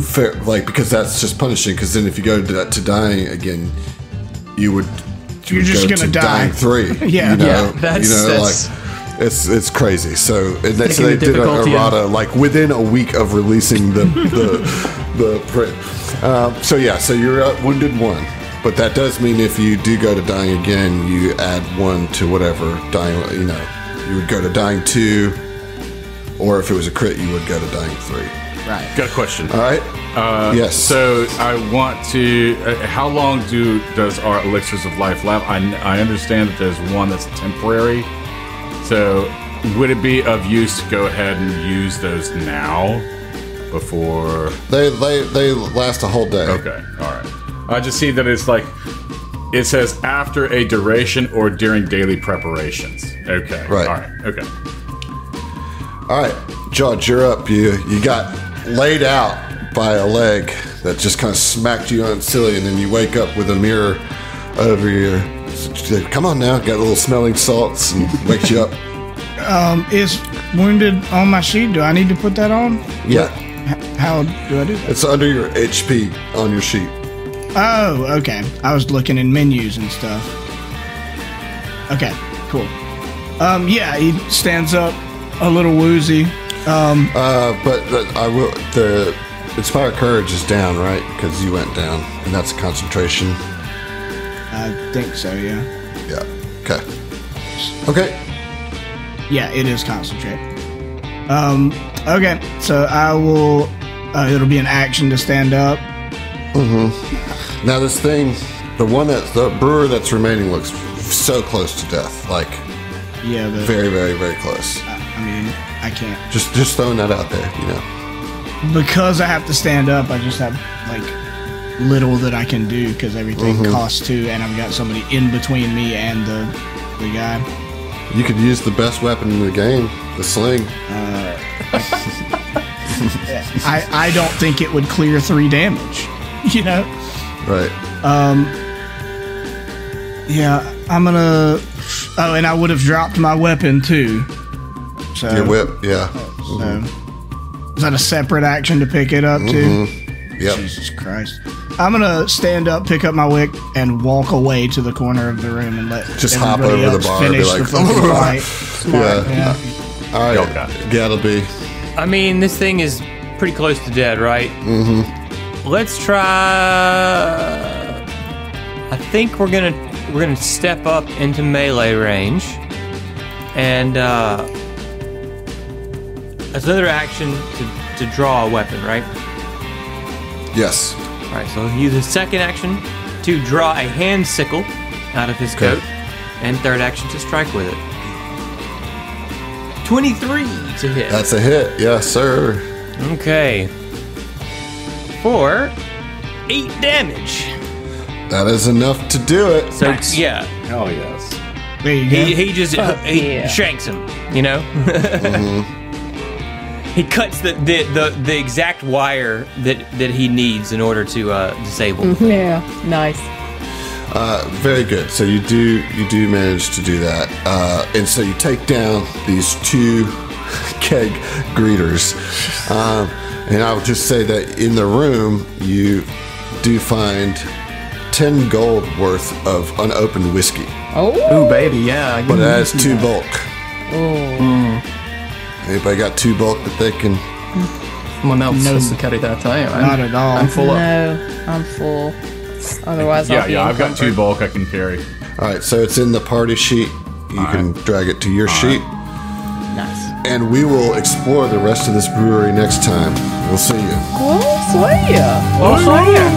Fair, like, because that's just punishing, because then if you go to dying again, you're just gonna die. dying 3. Yeah. You know, Yeah, that's- like, it's crazy. So, and they, so Taking they the did an difficulty errata, like, within a week of releasing the print. So you're at wounded 1. But that does mean if you do go to dying again, you add 1 to whatever dying, you would go to dying 2, or if it was a crit, you would go to dying 3. Right. Got a question. All right? Yes. So I want to. How long does our elixirs of life last? I understand that there's one that's temporary. So would it be of use to go ahead and use those now before? They last a whole day. Okay. All right. I just see that it's like it says after a duration or during daily preparations. Okay. Right. All right. Okay. All right, George, you're up. You got laid out by a leg that just kind of smacked you on silly, and then you wake up with a mirror over your. Come on now, got little smelling salts and wakes you up. Is wounded on my sheet? Do I need to put that on? Yeah, How do I do that? it's under your HP on your sheet. Oh, okay. I was looking in menus and stuff. Okay, cool. Yeah, he stands up a little woozy. But I will. The Inspire Courage is down, right? Because you went down, and that's a concentration. I think so, yeah. Yeah. Okay. Okay. Yeah, it is concentrate. Okay, so I will. It'll be an action to stand up. Now this thing, the brewer that's remaining looks so close to death, like Yeah, but very, very, very close. I mean, I can't Just throwing that out there, because I have to stand up. I just have like little that I can do because everything costs 2, and I've got somebody in between me and the guy. You could use the best weapon in the game, the sling. I don't think it would clear 3 damage. You know. Right. Yeah, I'm gonna. Oh, and I would have dropped my weapon too. So Your whip, yeah. So, is that a separate action to pick it up too? Yep. Jesus Christ! I'm gonna stand up, pick up my wick, and walk away to the corner of the room and let Just hop everybody over the else bar and be finish like, the fucking fight. Smart. Yeah. All right, Okay. Gattlebee. I mean, this thing is pretty close to dead, right? Mm-hmm. Let's try. I think we're gonna step up into melee range, and that's another action to draw a weapon, right? Yes. All right, so he'll use his second action to draw a hand sickle out of his coat, and third action to strike with it. 23 to hit. That's a hit. Yes, sir. Okay. For 8 damage. That is enough to do it. So Nice. yeah, Hell yes. There you go. he just he yeah. shanks him. You know. He cuts the exact wire that he needs in order to disable. Yeah, nice. Very good. So you do manage to do that, and so you take down these 2 keg greeters, and I would just say that in the room you do find 10 gold worth of unopened whiskey, Oh, Ooh, baby, yeah. but it has 2 bulk. oh. Anybody got 2 bulk that they can? Someone else No. has to carry that. Not at all. I'm full up. No, I'm full. Otherwise, I'll be I've got 2 encumbered. bulk I can carry. All right, so it's in the party sheet. You can drag it to your sheet, Nice. and we will explore the rest of this brewery next time. We'll see you. Well, sway ya. Oh, yeah.